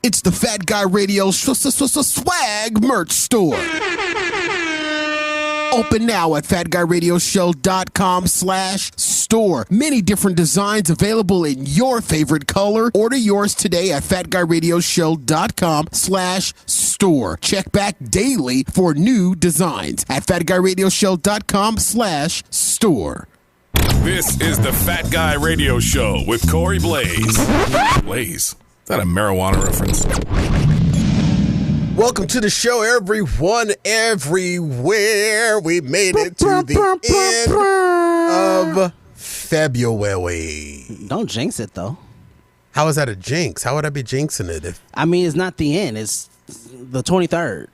It's the Fat Guy Radio Swag Merch Store. Open now at FatGuyRadioShow.com/store. Many different designs available in your favorite color. Order yours today at FatGuyRadioShow.com/store. Check back daily for new designs at FatGuyRadioShow.com/store. This is the Fat Guy Radio Show with Corey Blaze. Blaze? Is that a marijuana reference? Welcome to the show, everyone, everywhere. We made it to the end of February. Don't jinx it, though. How is that a jinx? How would I be jinxing it? I mean, it's not the end. It's the 23rd.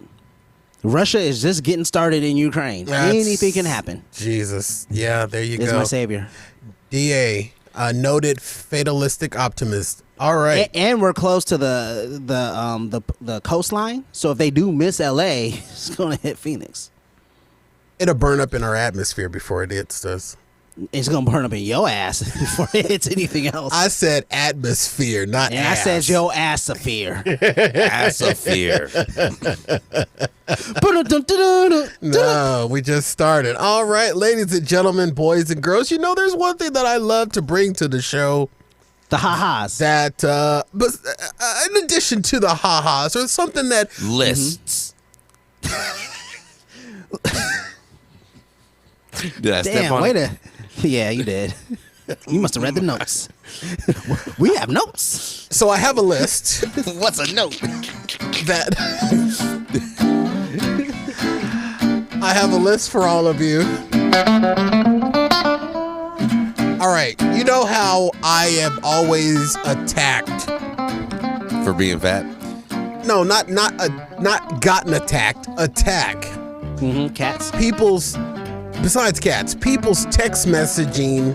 Russia is just getting started in Ukraine. Anything can happen. Jesus. Yeah, there you go. It's my savior. DA, a noted fatalistic optimist. All right. And we're close to the coastline. So if they do miss LA, it's going to hit Phoenix. It'll burn up in our atmosphere before it hits us. It's going to burn up in your ass before it hits anything else. I said atmosphere, not and ass. I said your assosphere. Assosphere. No, we just started. All right, ladies and gentlemen, boys and girls, you know there's one thing that I love to bring to the show. The ha-has. But in addition to the ha-has, there's something that... Lists. Did I step on wait it? Yeah, you did. You must have read the notes. We have notes. So I have a list. What's a note? That... I have a list for all of you. All right, you know how I have always attacked For being fat? No, not gotten attacked. Attack. Cats. Besides cats, people's text messaging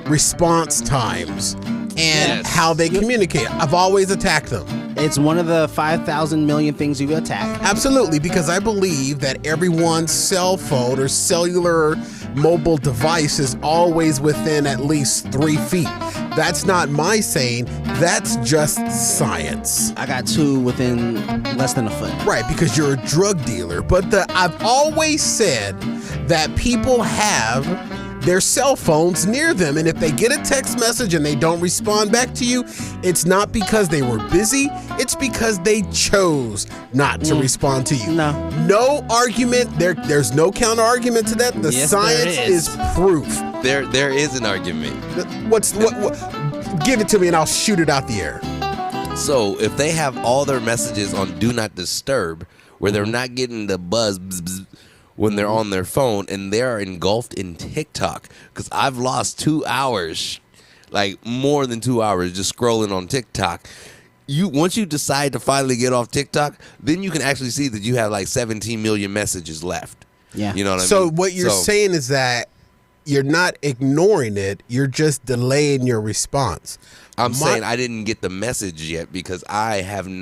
response times and how they communicate. I've always attacked them. It's one of the 5,000 million things you attack. Absolutely, because I believe that everyone's cell phone or cellular mobile device is always within at least 3 feet. That's not my saying. That's just science. I got 2 within less than a foot. Right, because you're a drug dealer. But I've always said that people have their cell phones near them, and if they get a text message and they don't respond back to you, it's not because they were busy, it's because they chose not to respond to you. No argument, there's no counter argument to that. The science is proof. There is an argument. What give it to me and I'll shoot it out the air. So if they have all their messages on Do Not Disturb, where they're not getting the buzz when they're on their phone, and they're engulfed in TikTok, because I've lost 2 hours, like more than 2 hours, just scrolling on TikTok. Once you decide to finally get off TikTok, then you can actually see that you have like 17 million messages left. Yeah. You know what I mean? So what you're saying is that you're not ignoring it, you're just delaying your response. I'm saying I didn't get the message yet because I didn't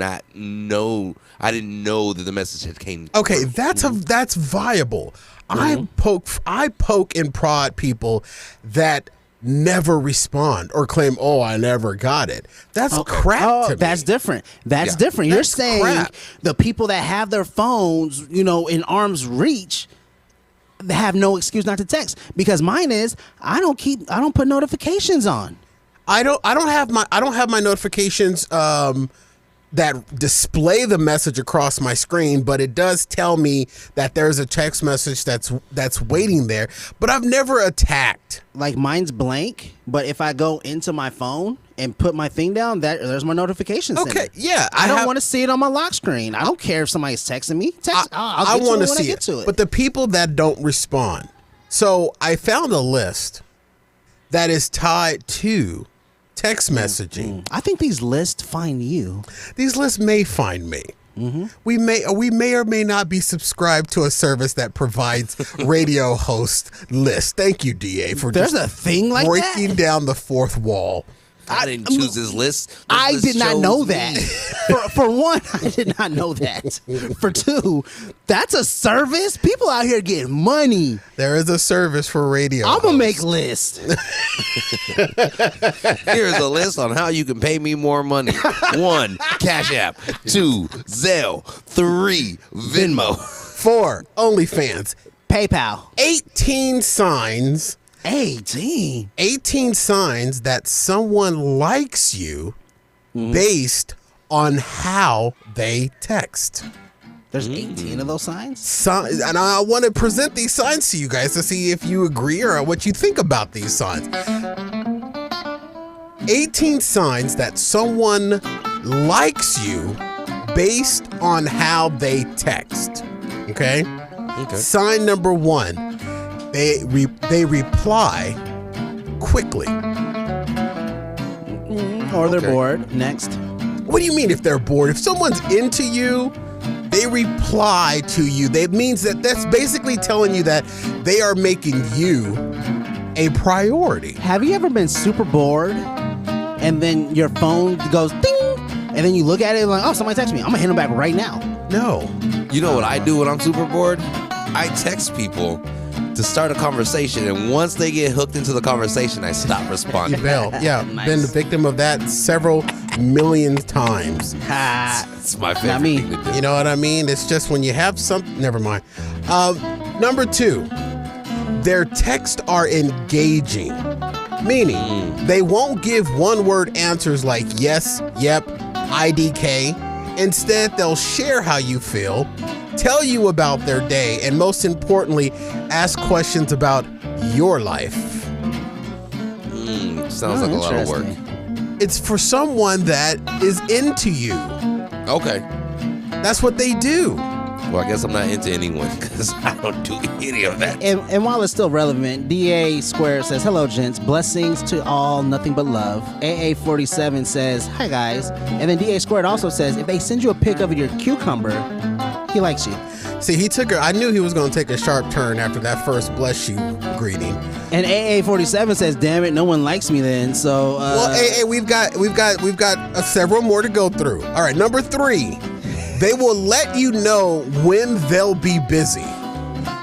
know that the message had came. Okay, that's viable. I poke and prod people that never respond or claim, I never got it. That's crap to me. That's different. That's different. You're saying crap. The people that have their phones, in arm's reach, they have no excuse not to text. Because mine is I don't put notifications on. I don't have my notifications that display the message across my screen, but it does tell me that there's a text message that's waiting there. But I've never attacked. Like mine's blank, but if I go into my phone and put my thing down, there's my notifications. Okay, yeah. I don't want to see it on my lock screen. I don't care if somebody's texting me. I want to see it. But the people that don't respond. So I found a list that is tied to text messaging. I think these lists find you. These lists may find me. We may or may not be subscribed to a service that provides radio host lists. Thank you, DA, for there's a thing like breaking that? down the fourth wall. I didn't choose this list. I list did not chose know me. that. For one, I did not know that. For two, that's a service. People out here getting money. There is a service for radio. I'm gonna make lists. Here's a list on how you can pay me more money. 1, Cash App. 2, Zelle. 3, Venmo. 4, OnlyFans. PayPal. 18 signs. 18. 18 signs that someone likes you based on how they text. There's 18 of those signs? And I want to present these signs to you guys to see if you agree or what you think about these signs. 18 signs that someone likes you based on how they text. Okay? Sign number 1. They reply quickly. Or they're bored. Next. What do you mean if they're bored? If someone's into you, they reply to you. That means that's basically telling you that they are making you a priority. Have you ever been super bored and then your phone goes ding and then you look at it and like, oh, somebody texted me. I'm gonna hit them back right now. No. You know what I do when I'm super bored? I text people to start a conversation, and once they get hooked into the conversation, I stop responding. Bell, yeah, Nice. been the victim of that several million times. It's my favorite Not me. thing to do. You know what I mean? It's just when you have something. Never mind. Number 2, their texts are engaging, meaning they won't give one-word answers like yes, yep, IDK. Instead, they'll share how you feel, tell you about their day, and most importantly, ask questions about your life. Sounds like a lot of work. It's for someone that is into you. Okay. That's what they do. Well, I guess I'm not into anyone because I don't do any of that. And while it's still relevant, DA Square says, hello, gents. Blessings to all, nothing but love. AA47 says, hi, guys. And then DA Squared also says, if they send you a pic of your cucumber, he likes you. See, I knew he was going to take a sharp turn after that first bless you greeting. And AA47 says, damn it, no one likes me then. So, Well, AA, we've got several more to go through. All right, number 3, they will let you know when they'll be busy.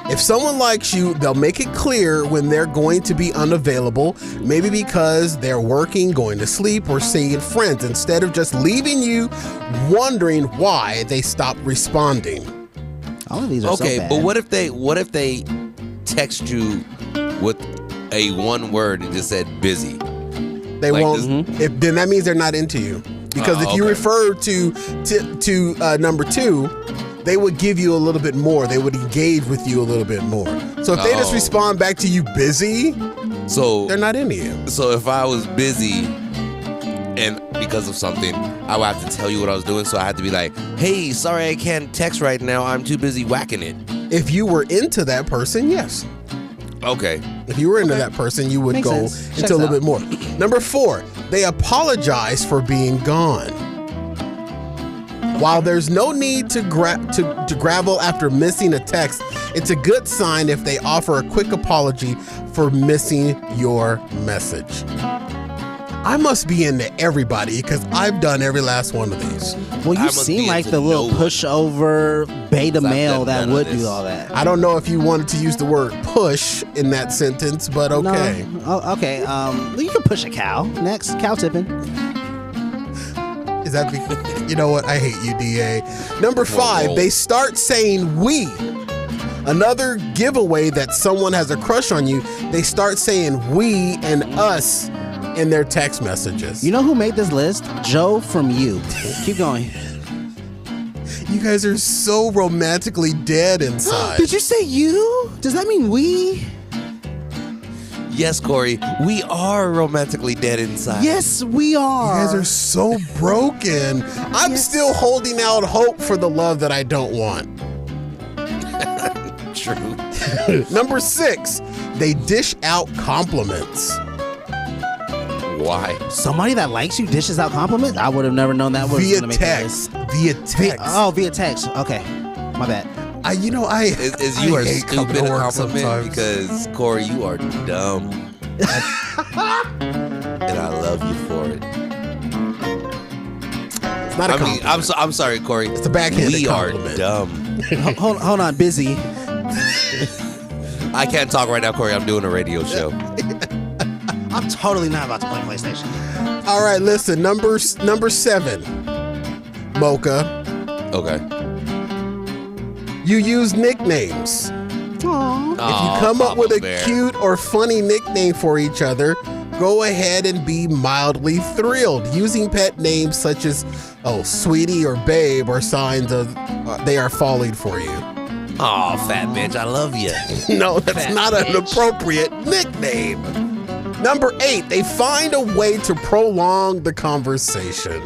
If someone likes you, they'll make it clear when they're going to be unavailable, maybe because they're working, going to sleep, or seeing friends, instead of just leaving you wondering why they stopped responding. all of these are so Okay, bad. but what if they text you with a one word and just said busy? They Like won't. Then that means they're not into you. Because if you okay. refer to number 2, they would give you a little bit more. They would engage with you a little bit more. So if they just respond back to you busy, So they're not into you. So if I was busy and because of something, I would have to tell you what I was doing. So I had to be like, hey, sorry, I can't text right now. I'm too busy whacking it. If you were into that person, yes. Okay. If you were into that person, you would Makes go sense. into Checks a little out. bit more. Number 4, they apologize for being gone. While there's no need to gravel after missing a text, it's a good sign if they offer a quick apology for missing your message. I must be into everybody because I've done every last one of these. Well, I you must seem be like into the little no one. pushover beta I've male done that none of would this. do all that. I don't know if you wanted to use the word push in that sentence, but okay. No. Oh, okay. You can push a cow. Next, cow tipping. Is that you know what? I hate you, DA. Number 5, they start saying we. Another giveaway that someone has a crush on you, they start saying we and us in their text messages. You know who made this list? Joe from You. Keep going. You guys are so romantically dead inside. Did you say you? Does that mean we? Yes, Corey, we are romantically dead inside. Yes, we are. You guys are so broken. I'm still holding out hope for the love that I don't want. True. Number 6, they dish out compliments. Why? Somebody that likes you dishes out compliments? I would have never known that was Via gonna make the text. list. Via text. Oh, via text. Okay. My bad. Is you I are hate coming stupid to a work compliment sometimes. because Corey, you are dumb. and I love you for it. It's not a compliment. I'm sorry, Corey. It's a backhanded We compliment. are dumb. Hold on, busy. I can't talk right now, Corey. I'm doing a radio show. I'm totally not about to play PlayStation. All right, listen. Number 7, Mocha. Okay. You use nicknames. Aww. If you come up with a cute or funny nickname for each other, go ahead and be mildly thrilled. Using pet names such as, sweetie or babe are signs of they are falling for you. Oh, fat bitch, I love you. No, that's Fat not an bitch. appropriate nickname. Number 8, they find a way to prolong the conversation.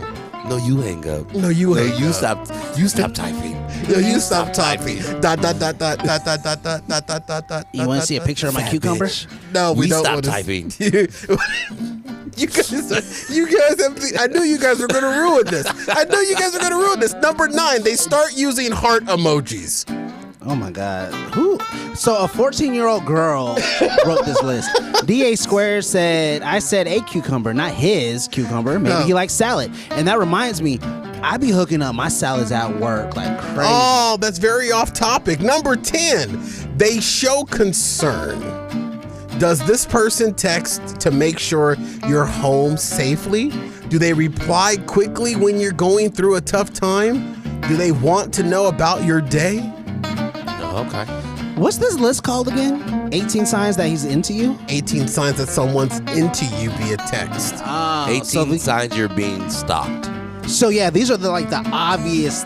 No, you hang up. No, you hang you up. stop. You stop typing. No, you stop typing. Dot, dot, dot, dot, dot, dot, dot, dot, dot, dot, dot, dot. You want to see a picture of my cucumber? No, we don't stop want to. typing. You guys have. I knew you guys were going to ruin this. Number 9, they start using heart emojis. Oh my God. Who? So a 14-year-old girl wrote this list. DA Square said, I said a cucumber, not his cucumber. Maybe he likes salad. And that reminds me, I be hooking up my salads at work like crazy. Oh, that's very off topic. Number 10, they show concern. Does this person text to make sure you're home safely? Do they reply quickly when you're going through a tough time? Do they want to know about your day? Okay. What's this list called again? 18 signs that he's into you? 18 signs that someone's into you via text. 18 signs you're being stalked. So yeah, these are the obvious,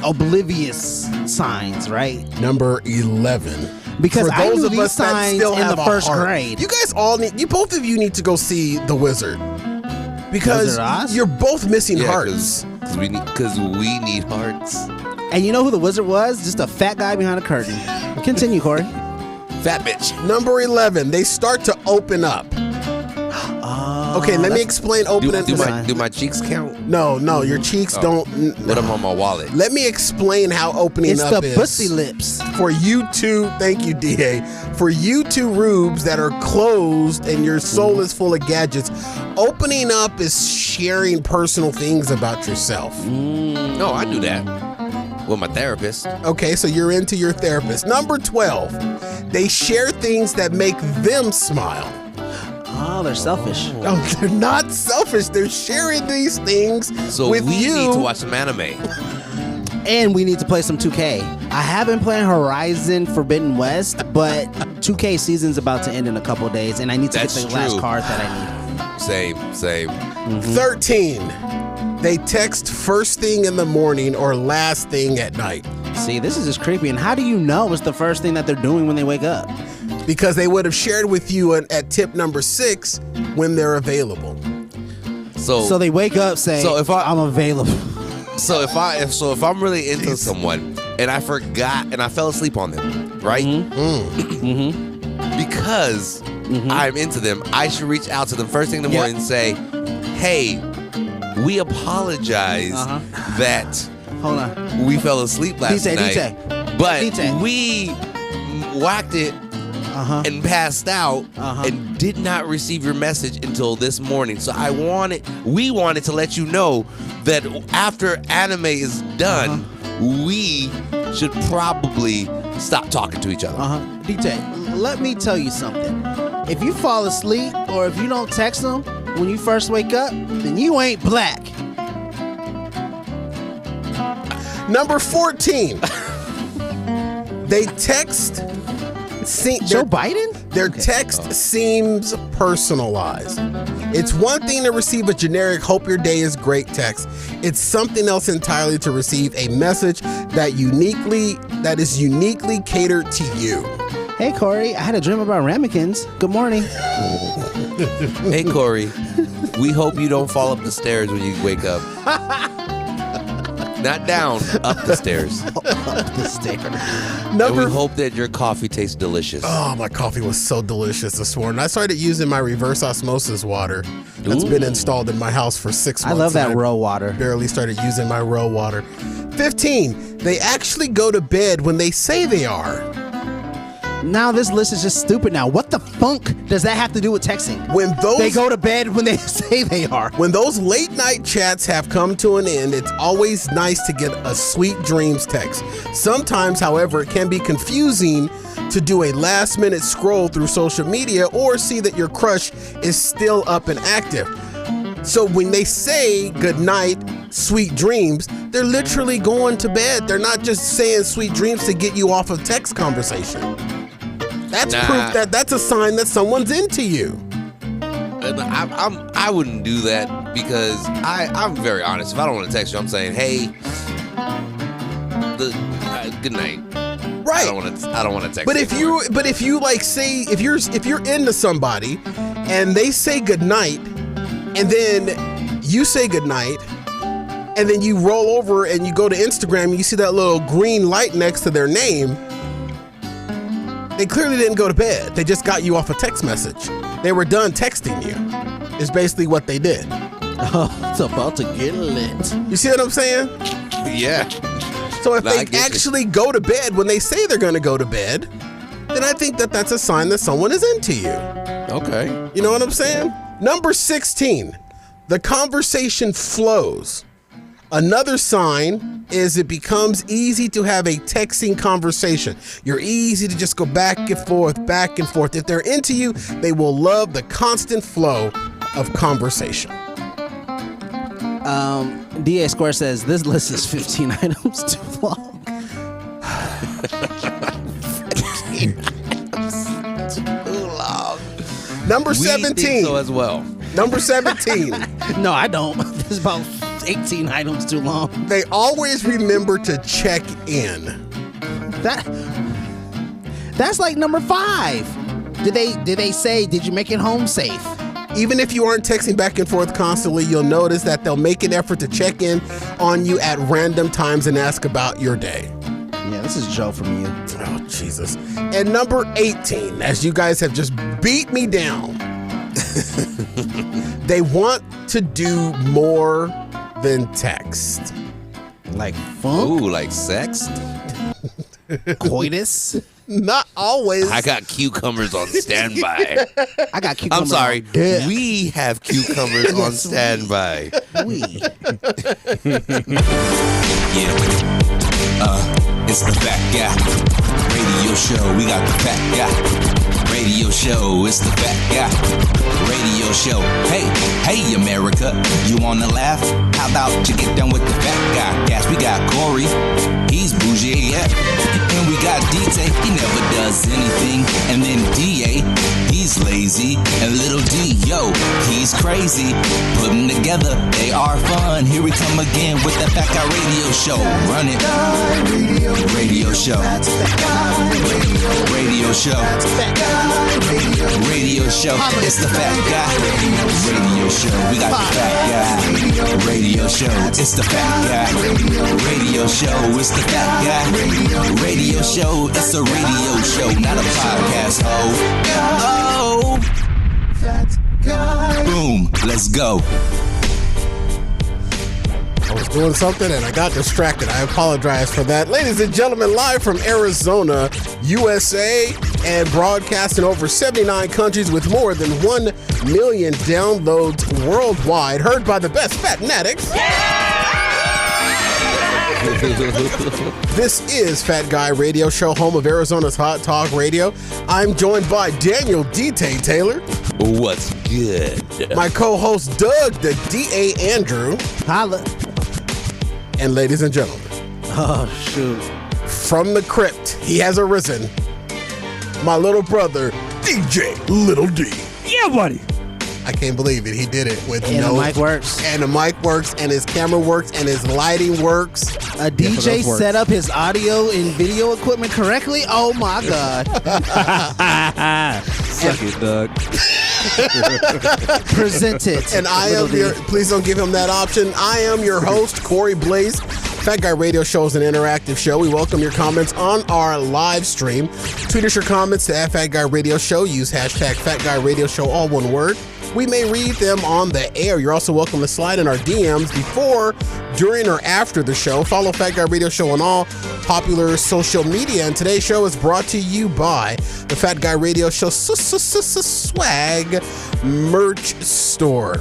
oblivious signs, right? Number 11. Because For I those knew of these us that signs still in have the a first heart, grade. You guys both of you need to go see The Wizard. Because Wizard of Oz? you're both missing Yeah, hearts. because we need hearts. And you know who the wizard was? Just a fat guy behind a curtain. Continue, Corey. Fat bitch. Number 11, they start to open up. Okay, let me explain open up. Do my cheeks count? No, your cheeks don't. Let them on my wallet. Let me explain how opening It's up the is. pussy lips. For you two, thank you, DA. For you two rubes that are closed and your soul is full of gadgets, opening up is sharing personal things about yourself. No, I do that with my therapist. Okay, so you're into your therapist. Number 12, they share things that make them smile. Oh, they're selfish. No, they're not selfish. They're sharing these things So with we you. need to watch some anime. And we need to play some 2K. I have been playing Horizon Forbidden West, but 2K season's about to end in a couple days, and I need to That's get the last true. card that I need. Same. 13, they text first thing in the morning or last thing at night. See, this is just creepy. And how do you know it's the first thing that they're doing when they wake up? Because they would have shared with you at tip number 6 when they're available. So they wake up saying, So if I'm available. So if I'm really into someone and I forgot and I fell asleep on them, right? Because I'm into them, I should reach out to them first thing in the morning and say, "Hey, we apologize that Hold on. we fell asleep last night, DJ. but DJ. we whacked it and passed out and did not receive your message until this morning. So we wanted to let you know that after anime is done, we should probably stop talking to each other." DJ, let me tell you something. If you fall asleep or if you don't text them when you first wake up, then you ain't black. Number 14, they text. Joe Biden? Their text seems personalized. It's one thing to receive a generic "hope your day is great" text. It's something else entirely to receive a message that is uniquely catered to you. Hey, Corey, I had a dream about ramekins. Good morning. Hey, Corey, we hope you don't fall up the stairs when you wake up. Not down, up the stairs. Up the stairs. And we hope that your coffee tastes delicious. Oh, my coffee was so delicious this morning. I started using my reverse osmosis water that's been installed in my house for 6 months. I love that row water. Barely started using my row water. 15, they actually go to bed when they say they are. Now this list is just stupid now. What the funk does that have to do with texting? They go to bed when they say they are. When those late night chats have come to an end, it's always nice to get a sweet dreams text. Sometimes, however, it can be confusing to do a last minute scroll through social media or see that your crush is still up and active. So when they say good night, sweet dreams, they're literally going to bed. They're not just saying sweet dreams to get you off of text conversation. That's proof that that's a sign that someone's into you. I wouldn't do that because I'm very honest. If I don't want to text you, I'm saying, hey, good night. Right. I don't want to text. But if you like say if you're into somebody and they say good night and then you say good night and then you roll over and you go to Instagram and you see that little green light next to their name, they clearly didn't go to bed. They just got you off a text message. They were done texting you. Is basically what they did. Oh, it's about to get lit. You see what I'm saying? Yeah. So if they actually go to bed when they say they're going to go to bed, then I think that that's a sign that someone is into you. Okay. You know what I'm saying? Number 16, the conversation flows. Another sign is it becomes easy to have a texting conversation. You're easy to just go back and forth, back and forth. If they're into you, they will love the constant flow of conversation. DA Square says this list is 15 items too long. 15 items too long. Number 17. We think so as well. Number 17. No, I don't. There's about 18 items too long. They always remember to check in. That's like number 5. Did they say, did you make it home safe? Even if you aren't texting back and forth constantly, you'll notice that they'll make an effort to check in on you at random times and ask about your day. Yeah, this is Joe from you. Oh, Jesus. And number 18, as you guys have just beat me down, they want to do more than text. Like funk? Ooh, like sex? Coitus? Not always. I got cucumbers on standby. I got cucumbers. I'm sorry. on deck. We have cucumbers on standby. It's the Fat Guy Radio Show. We got the Fat Guy Radio Show. It's the Fat Guy Radio Show. Hey, America, you wanna laugh? How about you get down with the Fat Guy? Yes, we got Corey. He's bougie, yeah. And we got DJ, he never does anything. And then DA, he's lazy. And little D, yo, he's crazy. Put them together, they are fun. Here we come again with the Fat Guy Radio Show. Run it. Radio Show. Radio Show. Radio Show. It's the Fat Guy Radio Show. We got the Fat Guy Radio Show. It's the Fat Guy Radio Show. It's the Fat Guy Radio Show. It's a radio show, not a podcast. Oh, Fat Guy. Boom. Let's go. I was doing something and I got distracted. I apologize for that. Ladies and gentlemen, live from Arizona, USA, and broadcasting over 79 countries with more than 1 million downloads worldwide, heard by the best Fatnatics. This is Fat Guy Radio Show, home of Arizona's Hot Talk Radio. I'm joined by Daniel D.T. Taylor. What's good? My co-host Doug, the D.A. Andrew. Holla. And ladies and gentlemen, oh shoot, from the crypt, he has arisen. My little brother, DJ Little D. Yeah, buddy. I can't believe it. He did it with and the mic works. And the mic works, and his camera works, and his lighting works. A DJ set up his audio and video equipment correctly. Oh my God. Suck it, Doug. Present it. And I am please don't give him that option. I am your host, Corey Blaze. Fat Guy Radio Show is an interactive show. We welcome your comments on our live stream. Tweet us your comments to @FatGuyRadioShow. Use hashtag FatGuyRadioShow, all one word. we may read them on the air. You're also welcome to slide in our DMs before, during, or after the show. Follow Fat Guy Radio Show on all popular social media. And today's show is brought to you by the Fat Guy Radio Show swag merch store.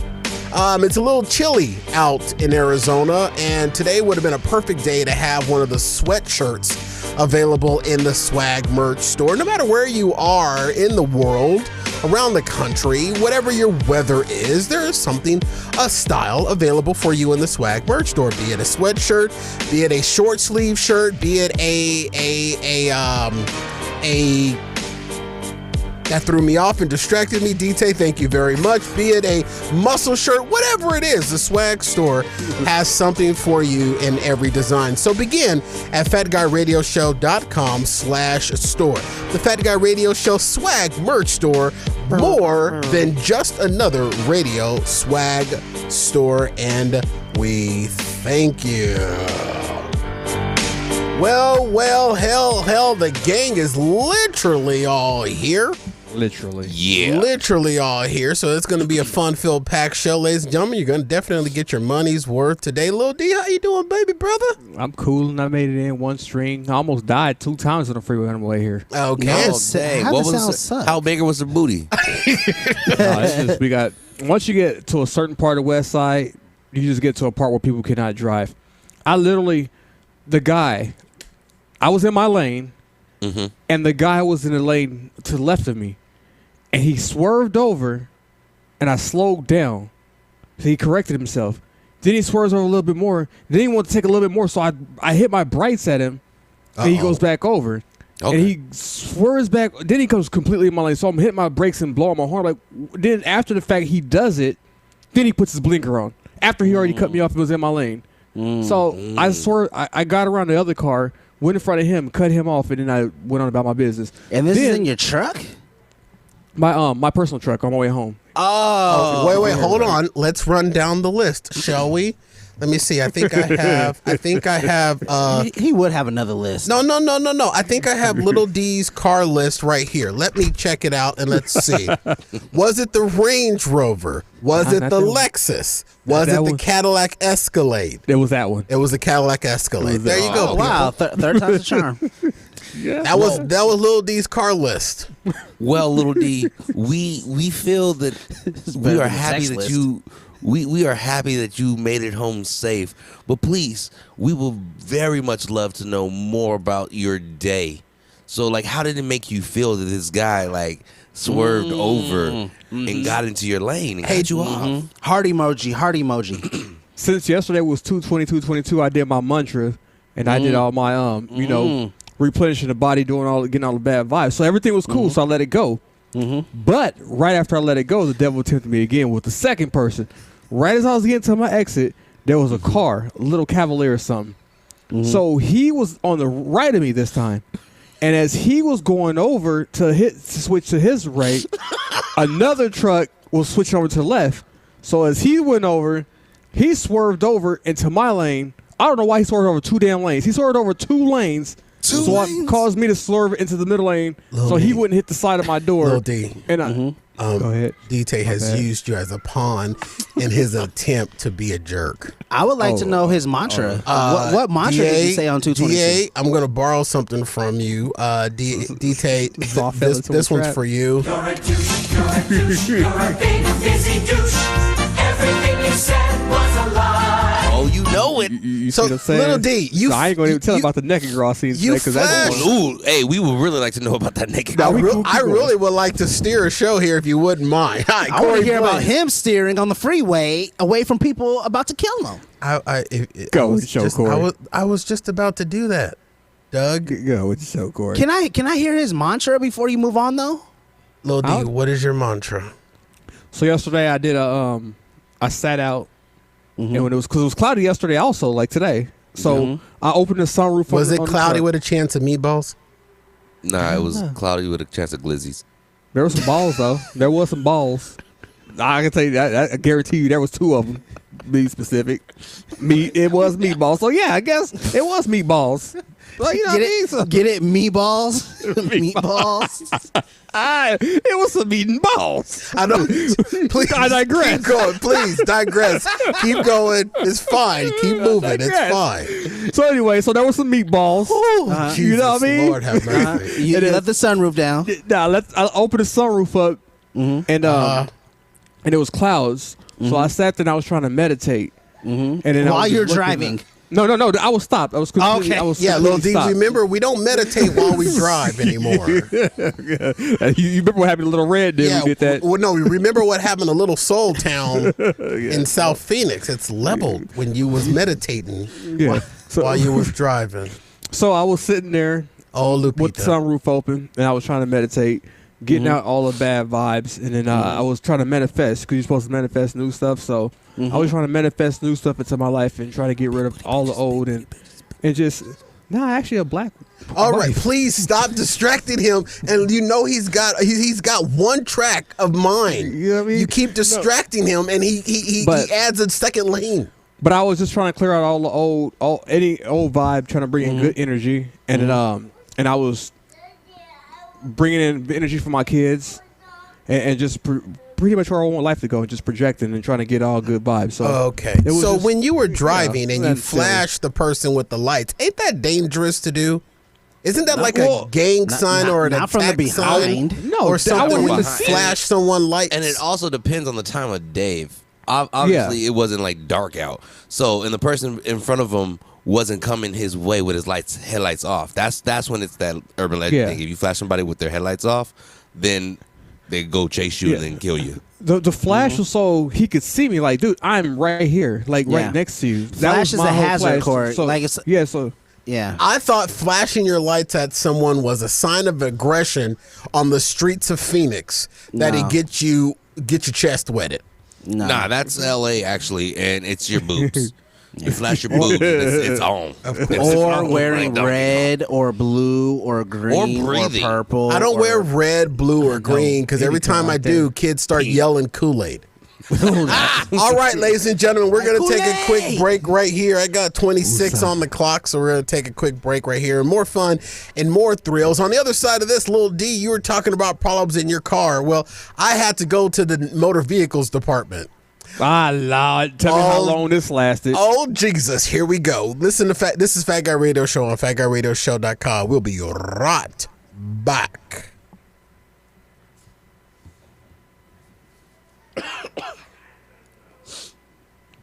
It's a little chilly out in Arizona, and today would have been a perfect day to have one of the sweatshirts available in the swag merch store. No matter where you are in the world, around the country, whatever your weather is, there is something, a style available for you in the swag merch store. Be it a sweatshirt, be it a short sleeve shirt, be it that threw me off and distracted me. DT, thank you very much. Be it a muscle shirt, whatever it is, the swag store has something for you in every design. So begin at FatGuyRadioShow.com/store. The Fat Guy Radio Show swag merch store, more than just another radio swag store, and we thank you. Well, hell, the gang is literally all here. Literally. Yeah. Literally all here. So it's going to be a fun-filled packed show, ladies and gentlemen. You're going to definitely get your money's worth today. Lil D, how you doing, baby brother? I'm cool, and I made it in one string. I almost died 2 times on the freeway on the way here. Okay. Dang. What was how bigger was the booty? It's just, once you get to a certain part of West Side, you just get to a part where people cannot drive. I was in my lane, and the guy was in the lane to the left of me. And he swerved over, and I slowed down. So he corrected himself. Then he swerves over a little bit more. Then he wanted to take a little bit more, so I hit my brights at him, and he goes back over. Okay. And he swerves back. Then he comes completely in my lane, so I'm hitting my brakes and blowing my horn. Then after the fact he does it, then he puts his blinker on. After he already cut me off and was in my lane. So I swerved. I got around the other car, went in front of him, cut him off, and then I went on about my business. And this is in your truck? My personal truck on my way home. Oh, wait, hold on. Let's run down the list, shall we? Let me see. I think I have. He would have another list. No. I think I have Little D's car list right here. Let me check it out and let's see. Was it the Range Rover? Was it the Lexus? Was it the Cadillac Escalade? It was that one. It was the Cadillac Escalade. There you go. Wow, third time's a charm. Yeah. That was Little D's car list. Well, Little D, we feel that we are happy that you. We are happy that you made it home safe, but please, we will very much love to know more about your day. So, how did it make you feel that this guy, swerved over and got into your lane and cut you off? Heart emoji. Since yesterday was 2/22/22, I did my mantra, and I did all my, replenishing the body, getting all the bad vibes. So everything was cool, so I let it go. But right after I let it go, the devil tempted me again with the second person. Right as I was getting to my exit, there was a car, a little Cavalier or something. So he was on the right of me this time. And as he was going over to switch to his right, another truck was switching over to the left. So as he went over, he swerved over into my lane. I don't know why he swerved over 2 damn lanes. He swerved over 2 lanes. It caused me to swerve into the middle lane so he wouldn't hit the side of my door. Lil D. And go ahead. DT has used you as a pawn in his attempt to be a jerk. I would like to know his mantra. What mantra did he say on 222? DA, I'm going to borrow something from you. DT, this one's for you. You're a douche, you're a douche, you're a big busy douche. Everything you said was a lie. Oh, you know it. You So, see what I'm saying? Little D, I ain't going to even tell about the naked girl scene today because that's Ooh, hey, we would really like to know about that naked guy. I really would like to steer a show here if you wouldn't mind. Hi, I want to hear about Blaze. him steering on the freeway away from people about to kill him. Go with the show, Corey. I was just about to do that, Doug. Go with the show, Corey. Can I hear his mantra before you move on though? Lil D, what is your mantra? So yesterday I did I sat out, and when it was cloudy yesterday also, like today. So I opened the sunroof. Was it cloudy with a chance of meatballs? Nah, it was cloudy with a chance of glizzies. There were some balls though. There was some balls. I can tell you that. I guarantee you there was 2 of them. Be specific. It was meatballs. So yeah, I guess it was meatballs. Well, you know get it? Meatballs? Meatballs? It was some eating balls. I know. Please, I digress. Keep going. Please digress. Keep going. It's fine. Keep moving. It's fine. So anyway, so there was some meatballs. Jesus, you know what I mean? Lord have mercy. You left the sunroof down. Now I opened the sunroof up, and it was clouds. So I sat there and I was trying to meditate. And then While you're driving. No. I was stopped. I was completely. Okay. I was Yeah, little D, stopped. remember, we don't meditate while we drive anymore. You remember what happened to Little Red? Did we did that? Well, no, remember what happened to Little Soul Town in South Phoenix? It's leveled when you was meditating while you was driving. So I was sitting there with the sunroof open, and I was trying to meditate, getting out all the bad vibes, and then I was trying to manifest because you're supposed to manifest new stuff. So I was trying to manifest new stuff into my life and try to get rid of all the old and just actually a black. All right, please stop distracting him. And you know he's got one track of mind. You know what I mean? You keep distracting him, and he adds a second lane. But I was just trying to clear out all the any old vibe, trying to bring in good energy, and and I was bringing in energy for my kids, and just pretty much where I want life to go, and just projecting and trying to get all good vibes. So okay. So when you were driving and you flashed the person with the lights, ain't that dangerous to do? Isn't that like a gang sign or an not from the attack behind? sign? No, or something when you behind. flash someone lights. And it also depends on the time of day. Obviously, it wasn't like dark out. So, and the person in front of him wasn't coming his way with his headlights off. That's when it's that urban legend thing. If you flash somebody with their headlights off, then they go chase you and then kill you. The flash was so he could see me. Like, dude, I'm right here, like right next to you. Flash is a hazard, Corey. So, like it's yeah. I thought flashing your lights at someone was a sign of aggression on the streets of Phoenix. That it get your chest wetted. No. Nah, that's L.A. actually, and it's your boobs. You flash your boobs, it's on. Or wearing red or blue or green or purple. I don't wear red, blue, or green because every time I do, kids start yelling Kool-Aid. All right, ladies and gentlemen, we're going to take a quick break right here. I got 26 on the clock, so we're going to take a quick break right here. More fun and more thrills. On the other side of this, Lil D, you were talking about problems in your car. Well, I had to go to the motor vehicles department. Lord, tell me how long this lasted. Oh, Jesus. Here we go. Listen to this is Fat Guy Radio Show on FatGuyRadioShow.com. We'll be right back.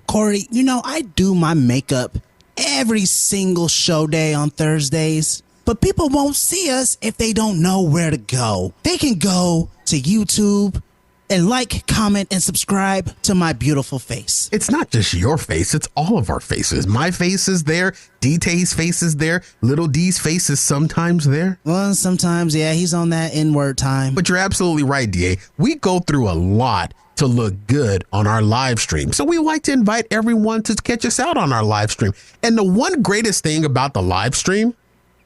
Corey, I do my makeup every single show day on Thursdays, but people won't see us if they don't know where to go. They can go to YouTube and like, comment, and subscribe to my beautiful face. It's not just your face, it's all of our faces. My face is there, D-Tay's face is there, Little D's face is sometimes there. Well, sometimes, yeah, he's on that N-word time. But you're absolutely right, D.A. We go through a lot to look good on our live stream. So we like to invite everyone to catch us out on our live stream. And the one greatest thing about the live stream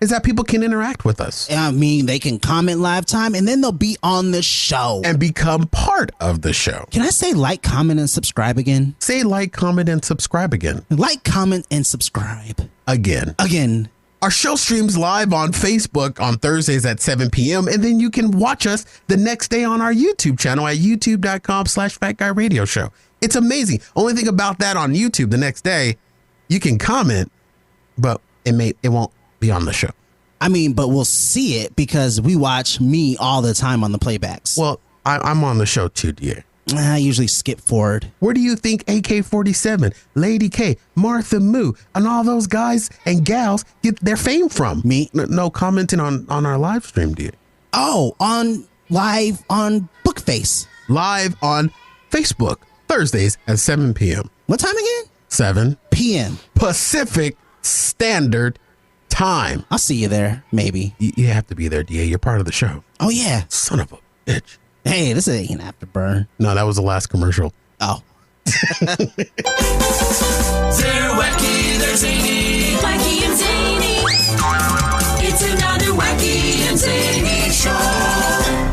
is that people can interact with us. I mean, they can comment live time and then they'll be on the show. And become part of the show. Can I say like, comment, and subscribe again? Say like, comment, and subscribe again. Like, comment, and subscribe. Again. Our show streams live on Facebook on Thursdays at 7 p.m. And then you can watch us the next day on our YouTube channel at youtube.com/FatGuyRadioShow. It's amazing. Only thing about that on YouTube the next day, you can comment, but it won't be on the show. I mean, but we'll see it because we watch me all the time on the playbacks. Well, I'm on the show too, dear. I usually skip forward. Where do you think AK-47, Lady K, Martha Moo, and all those guys and gals get their fame from? Me? No commenting on our live stream, dear. Oh, live on Bookface. Live on Facebook, Thursdays at 7 p.m. What time again? 7 p.m. Pacific Standard Time. I'll see you there, maybe. You have to be there, DA. You're part of the show. Oh, yeah. Son of a bitch. Hey, this ain't an afterburn. No, that was the last commercial. Oh. They're wacky, they're zany. Wacky and zany. It's another wacky and zany show.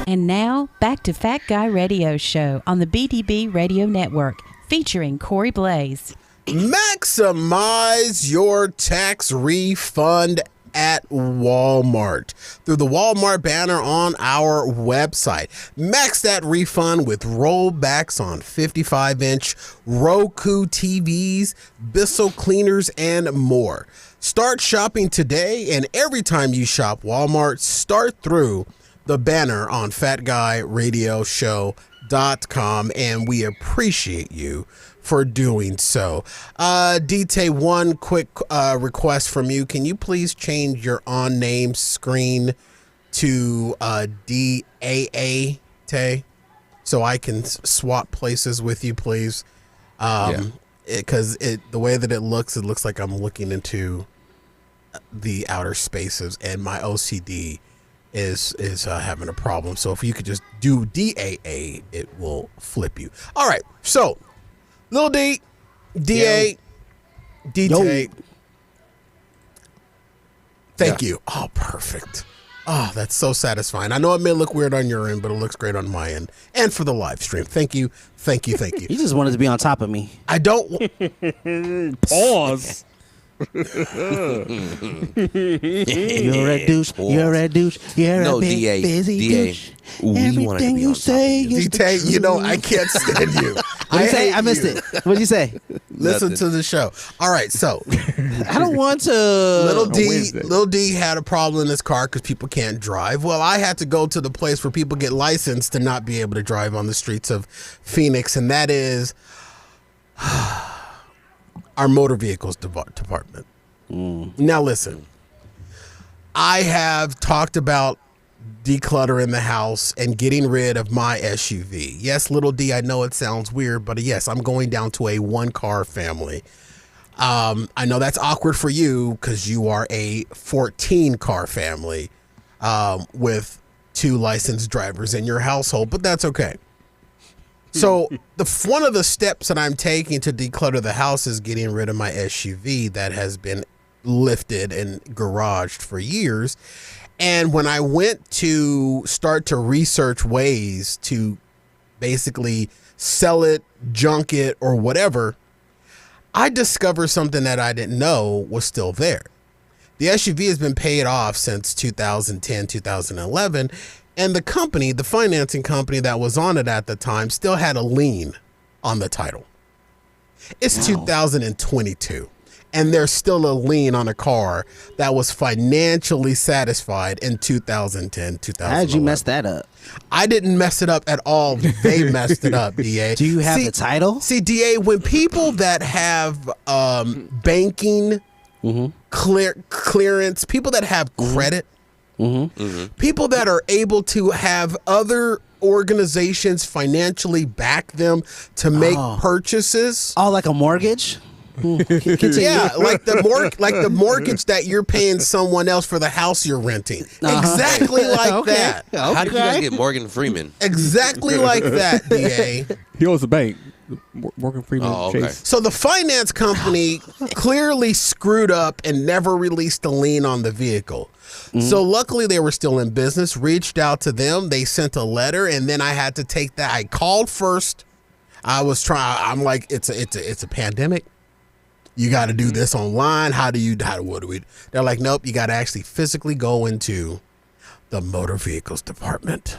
And now, Now, back to Fat Guy Radio Show on the BDB Radio Network, featuring Corey Blaze. Maximize your tax refund at Walmart through the Walmart banner on our website. Max that refund with rollbacks on 55-inch Roku TVs, Bissell cleaners, and more. Start shopping today, and every time you shop Walmart, start through the banner on FatGuyRadioShow.com, and we appreciate you for doing so. DT, one quick request from you. Can you please change your on-name screen to DAA, Tay, so I can swap places with you, please? Because the way that it looks like I'm looking into the outer spaces, and my OCD is having a problem. So if you could just do DAA, it will flip you. All right, so Lil D, DA, DT. Thank you. Oh, perfect. Oh, that's so satisfying. I know it may look weird on your end, but it looks great on my end. And for the live stream. Thank you. Thank you. Thank you. You just wanted to be on top of me. I don't. Pause. You're a douche. You're a douche. You're a big busy douche. Everything you say is DT, you know, I can't stand you. What did you say? I missed it. What did you say? Listen to the show. All right, so I don't want to. Little D had a problem in his car because people can't drive. Well, I had to go to the place where people get licensed to not be able to drive on the streets of Phoenix, and that is our motor vehicles department. Now listen, I have talked about decluttering the house and getting rid of my SUV. Yes, Little D, I know it sounds weird, but yes, I'm going down to a one-car family. I know that's awkward for you because you are a 14-car family with 2 licensed drivers in your household, but that's okay. So one of the steps that I'm taking to declutter the house is getting rid of my SUV that has been lifted and garaged for years. And when I went to start to research ways to basically sell it, junk it, or whatever, I discovered something that I didn't know was still there. The SUV has been paid off since 2010, 2011. And the company, the financing company that was on it at the time, still had a lien on the title. It's 2022, and there's still a lien on a car that was financially satisfied in 2010, 2011. How'd you mess that up? I didn't mess it up at all. They messed it up, DA. Do you have the title? See, DA, when people that have banking, clearance, people that have credit, people that are able to have other organizations financially back them to make purchases. Oh, like a mortgage? Yeah, like the mortgage that you're paying someone else for the house you're renting. Exactly like that. How did you guys get Morgan Freeman? Exactly like that, DA. He owns a bank. Morgan Freeman. Oh, okay. Chase. So the finance company clearly screwed up and never released a lien on the vehicle. So luckily they were still in business, reached out to them. They sent a letter, and then I had to take that. I called first. I'm like, it's a pandemic. You got to do this online. What do we? They're like, nope, you got to actually physically go into the motor vehicles department.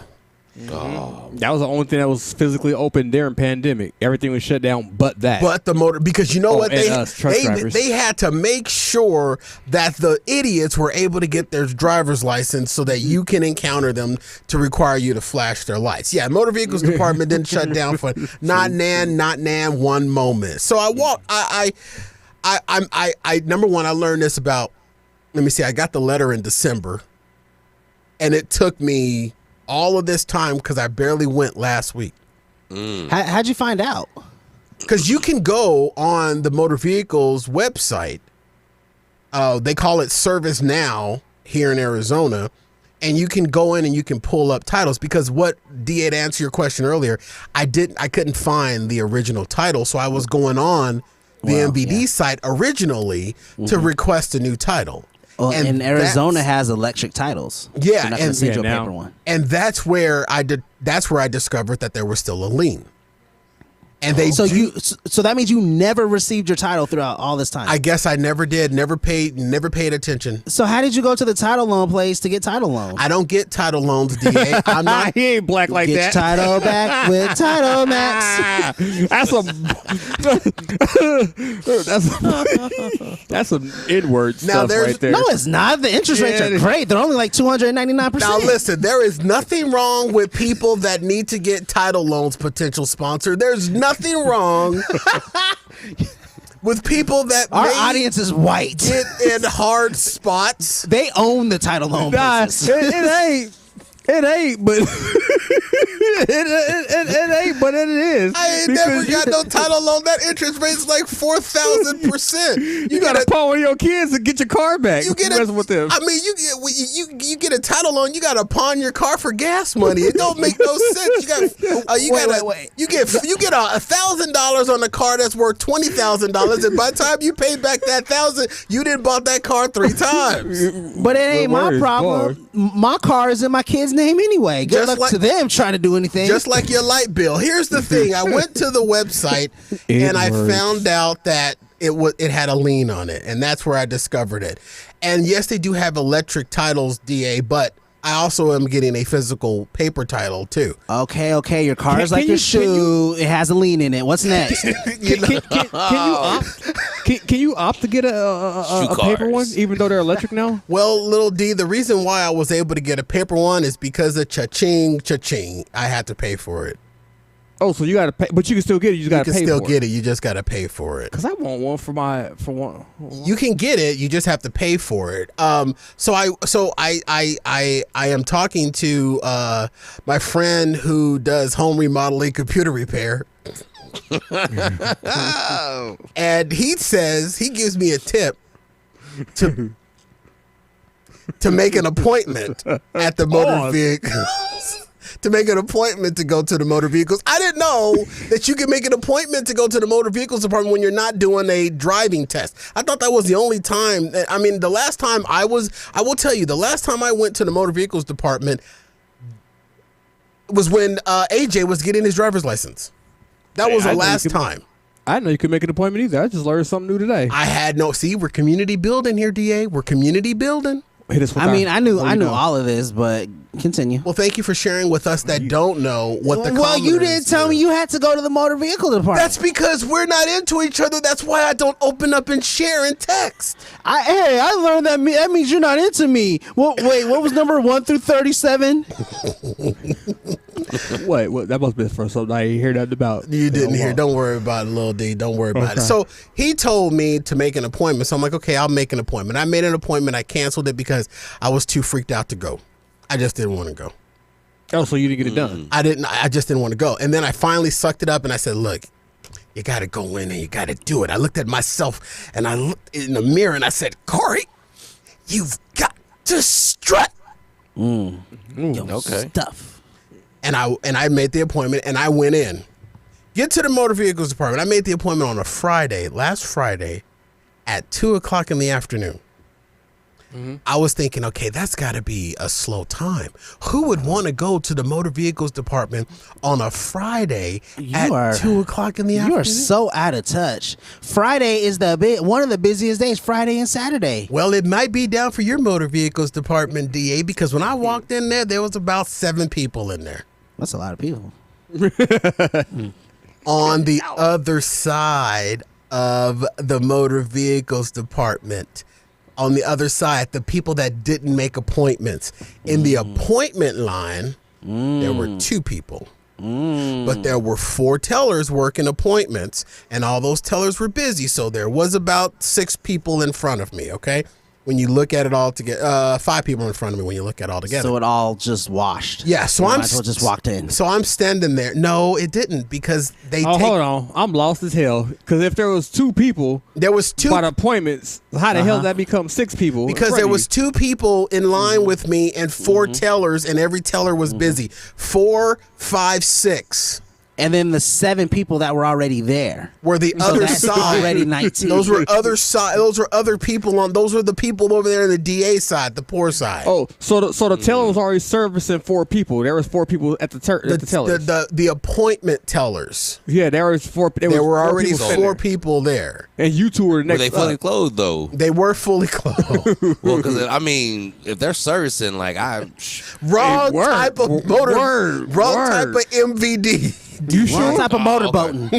That was the only thing that was physically open during pandemic. Everything was shut down but that. But the motor, because you know what? They had to make sure that the idiots were able to get their driver's license so that you can encounter them to require you to flash their lights. Yeah, motor vehicles department didn't shut down for not one moment. So I number one, I learned this about, let me see, I got the letter in December, and it took me all of this time because I barely went last week. How'd you find out? Because you can go on the motor vehicles website. They call it Service Now here in Arizona. And you can go in and you can pull up titles, because what DA, to answer your question earlier, I couldn't find the original title. So I was going on the MVD site originally to request a new title. Well, and Arizona has electric titles. Yeah, they're not gonna send you a now. paper one. And that's where I discovered that there was still a lien. And they So that means you never received your title throughout all this time. I guess I never did, never paid attention. So how did you go to the title loan place to get title loans? I don't get title loans, DA. I'm not. He ain't black like Get that. your title back with Title Max. That's some N-word Now, stuff right there. No, it's not. The interest rates Yeah, are great. They're only like 299%. Now listen, there is nothing wrong with people that need to get title loans, potential sponsor. There's nothing wrong with people that Our may audience is white. get in hard spots. They own the title loan Nah, business. it ain't, but it ain't, but it is. I ain't never got no title loan. That interest rate's like 4,000%. You gotta pawn one of your kids to get your car back. You get messing with them. I mean, you get a title loan. You got to pawn your car for gas money. It don't make no sense. Wait. You get $1,000 on a car that's worth $20,000, and by the time you pay back that $1,000, you didn't bought that car 3 times. But it ain't my Words, problem. My car is in my kid's name anyway. Good Just luck like- to them trying to do anything. Just like your light bill. Here's the thing. I went to the website and I found out that it had a lien on it, and that's where I discovered it. And yes, they do have electric titles, DA, but I also am getting a physical paper title too. Okay. Your car is Can like your you- shoe. It has a lien in it. What's next? Can you opt to get a paper one, even though they're electric now? Well, little D, the reason why I was able to get a paper one is because of cha-ching. I had to pay for it. Oh, so you got to pay, but you can still get it. You just got You to can pay still for get it. it. You just got to pay for it. Cause I want one for one. You can get it. You just have to pay for it. So I am talking to my friend who does home remodeling, computer repair. And he says he gives me a tip to make an appointment at the motor vehicles. To make an appointment to go to the motor vehicles. I didn't know that you can make an appointment to go to the motor vehicles department when you're not doing a driving test. I thought that was the only time. I mean, the last time I will tell you, the last time I went to the motor vehicles department was when AJ was getting his driver's license. That was the last time. I didn't know you could make an appointment either. I just learned something new today. I had no. See, we're community building here, DA. We're community building. Hit us with I mean, I knew know. all of this, but continue. Well, thank you for sharing with us that don't know what the. Well, you commoners didn't tell do. me you had to go to the motor vehicle department. That's because we're not into each other. That's why I don't open up and share and text. I learned that that means you're not into me. What was number 1 through 37? What? That must be the first something I didn't hear nothing about. You didn't hear. Don't worry about it, Lil D. Don't worry about it. So he told me to make an appointment. So I'm like, okay, I'll make an appointment. I made an appointment. I canceled it because I was too freaked out to go. I just didn't want to go. Oh, so you didn't get it done? I just didn't want to go. And then I finally sucked it up and I said, look, you got to go in and you got to do it. I looked at myself and I looked in the mirror and I said, Corey, you've got to strut. Okay. Stuff. And I made the appointment and I went in. Get to the motor vehicles department. I made the appointment on a Friday, last Friday, at 2:00 in the afternoon. I was thinking, okay, that's got to be a slow time. Who would want to go to the motor vehicles department on a Friday at 2:00 in the afternoon? You are so out of touch. Friday is one of the busiest days, Friday and Saturday. Well, it might be down for your motor vehicles department, DA, because when I walked in there was about 7 people in there. That's a lot of people. On the other side of the motor vehicles department, on the other side, the people that didn't make appointments. In the appointment line, there were 2 people. But there were 4 tellers working appointments, and all those tellers were busy. So there was about 6 people in front of me, okay? When you look at it all together, 5 people in front of me when you look at it all together. So it all just washed. Yeah, so I just walked in. So I'm standing there. No, it didn't, because they Oh, hold on. I'm lost as hell. Because if there was 2 people There was 2 by the appointments, how the hell did that become 6 people? in because front there of was 2 people in line with me and 4 tellers, and every teller was busy. 4, 5, 6. and then the 7 people that were already there were the So other that's side. already 19. Those were other side. Those were other people on. Those were the people over there on the DA side, the poor side. Oh, so the teller was already servicing 4 people. There was 4 people at the tellers. The appointment tellers. Yeah, there was 4. There were already people 4 people there. and you 2 were the Were next. they fully clothed though? They were fully clothed. Well, because I mean, if they're servicing, like Wrong word, type of motor. word, wrong word. type of MVD. You What sure? type of motorboating?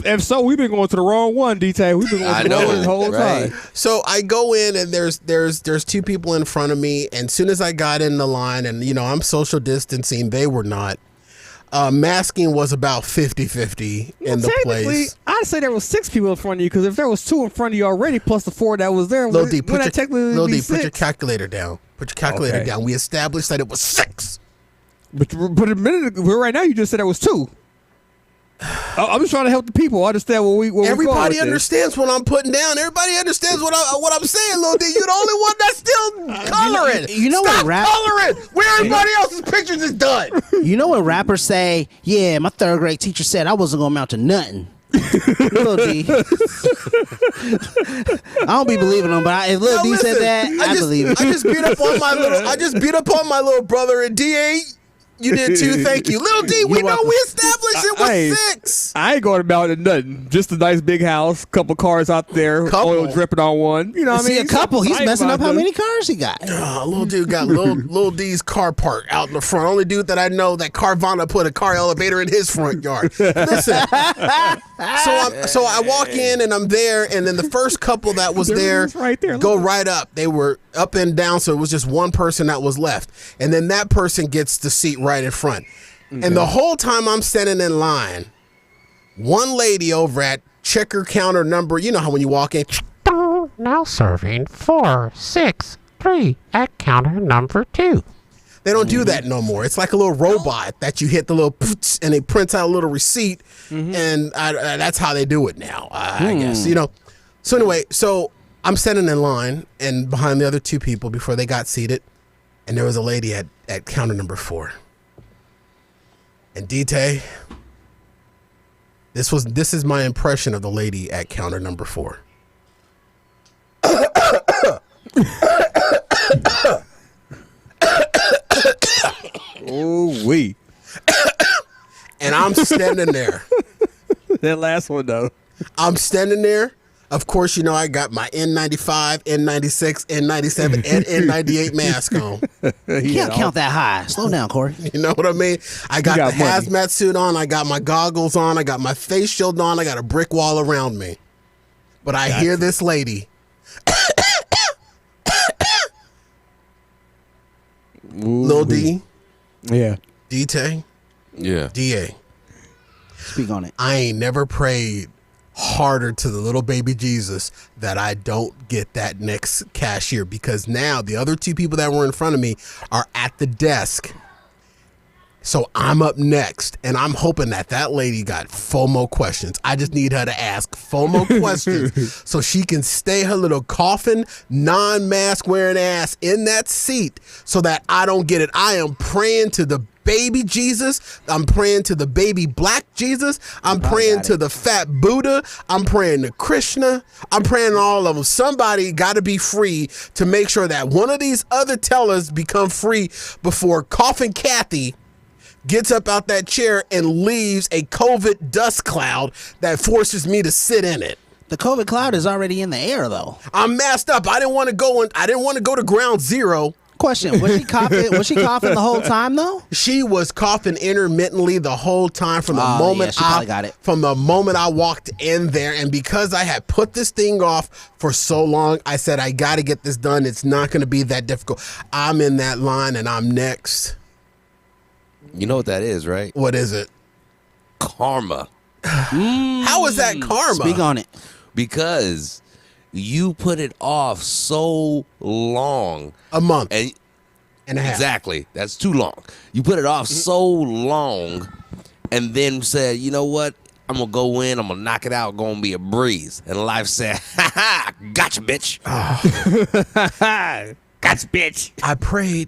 If so, we've been going to the wrong one, D-Tay. We've been going I to the know wrong it, the whole right? time. So I go in and there's 2 people in front of me, and soon as I got in the line, and I'm social distancing, they were not. Masking was about 50-50 in the place. I'd say there was 6 people in front of you because if there was 2 in front of you already, plus the 4 that was there, Lil D, wouldn't that technically be put your 6? calculator down. Put your calculator Okay. down. We established that it was 6. But a minute ago, right now, you just said there was 2. I'm just trying to help the people understand what we. Everybody understands what I'm putting down. Everybody understands what I'm saying, Lil D. You're the only one that's still coloring. you know Stop what coloring. Where everybody else's pictures is done. You know when rappers say, "Yeah, my 3rd grade teacher said I wasn't gonna amount to nothing." Lil D. I don't be believing them, but if Lil Now, D listen, said that, I believe it. I just beat up on my little brother, and DA, you did too. Thank you, Lil D. We know welcome. we established it was 6. I ain't going about it nothing. Just a nice big house, couple cars out there, Couple. oil dripping on one. You know what I See mean? a couple. He's I ain't messing up about how to- many cars he got. Little dude got Lil D's car park out in the front. Only dude that I know that Carvana put a car elevator in his front yard. Listen, so I walk in and I'm there, and then the first couple that was There it there is right there, go look. right up. They were up and down, so it was just one person that was left, and then that person gets the seat right in front. And the whole time I'm standing in line, one lady over at checker counter number, you know how when you walk in, Now serving 463 at counter number 2. they don't do that no more. It's like a little robot that you hit the little poots and it prints out a little receipt, and that's how they do it now, I guess. So anyway, so I'm standing in line and behind the other 2 people before they got seated, and there was a lady at counter number 4. And D-Tay, this is my impression of the lady at counter number 4. Oh, we. And I'm standing there. That last one, though. I'm standing there. Of course, I got my N95, N96, N97, and N98 mask on. You can't count that high. Slow down, Corey. You know what I mean? I got got the money. hazmat suit on. I got my goggles on. I got my face shield on. I got a brick wall around me. But I hear this lady. Lil D, Yeah. D-Tay, yeah. DA. Speak on it. I ain't never prayed harder to the little baby Jesus that I don't get that next cashier, because now the other 2 people that were in front of me are at the desk. So I'm up next, and I'm hoping that lady got FOMO questions. I just need her to ask FOMO questions so she can stay her little coughing, non-mask wearing ass in that seat so that I don't get it. I am praying to the baby Jesus. I'm praying to the baby black Jesus. I'm praying to the fat Buddha. I'm praying to Krishna. I'm praying to all of them. Somebody got to be free to make sure that one of these other tellers become free before Coughing Kathy gets up out that chair and leaves a COVID dust cloud that forces me to sit in it. The COVID cloud is already in the air, though. I'm masked up. I didn't want to go to ground zero. Question: Was she coughing? Was she coughing the whole time, though? She was coughing intermittently the whole time from the moment she probably got it. From the moment I walked in there, and because I had put this thing off for so long, I said I got to get this done. It's not going to be that difficult. I'm in that line, and I'm next. You know what that is, right? What is it? Karma. How is that karma? Speak on it. Because you put it off so long. A month And and a half. exactly. That's too long. You put it off so long and then said, you know what? I'm going to go in. I'm going to knock it out. Going to be a breeze. And life said, ha ha, gotcha, bitch. Gotcha, bitch. I prayed.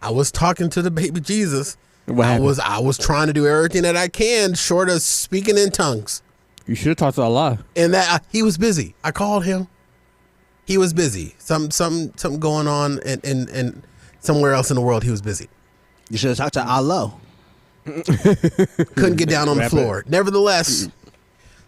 I was talking to the baby Jesus. I was trying to do everything that I can, short of speaking in tongues. You should have talked to Allah. And that he was busy. I called him. He was busy. Something going on in somewhere else in the world. He was busy. You should have talked to Allah. Couldn't get down on the floor. Nevertheless,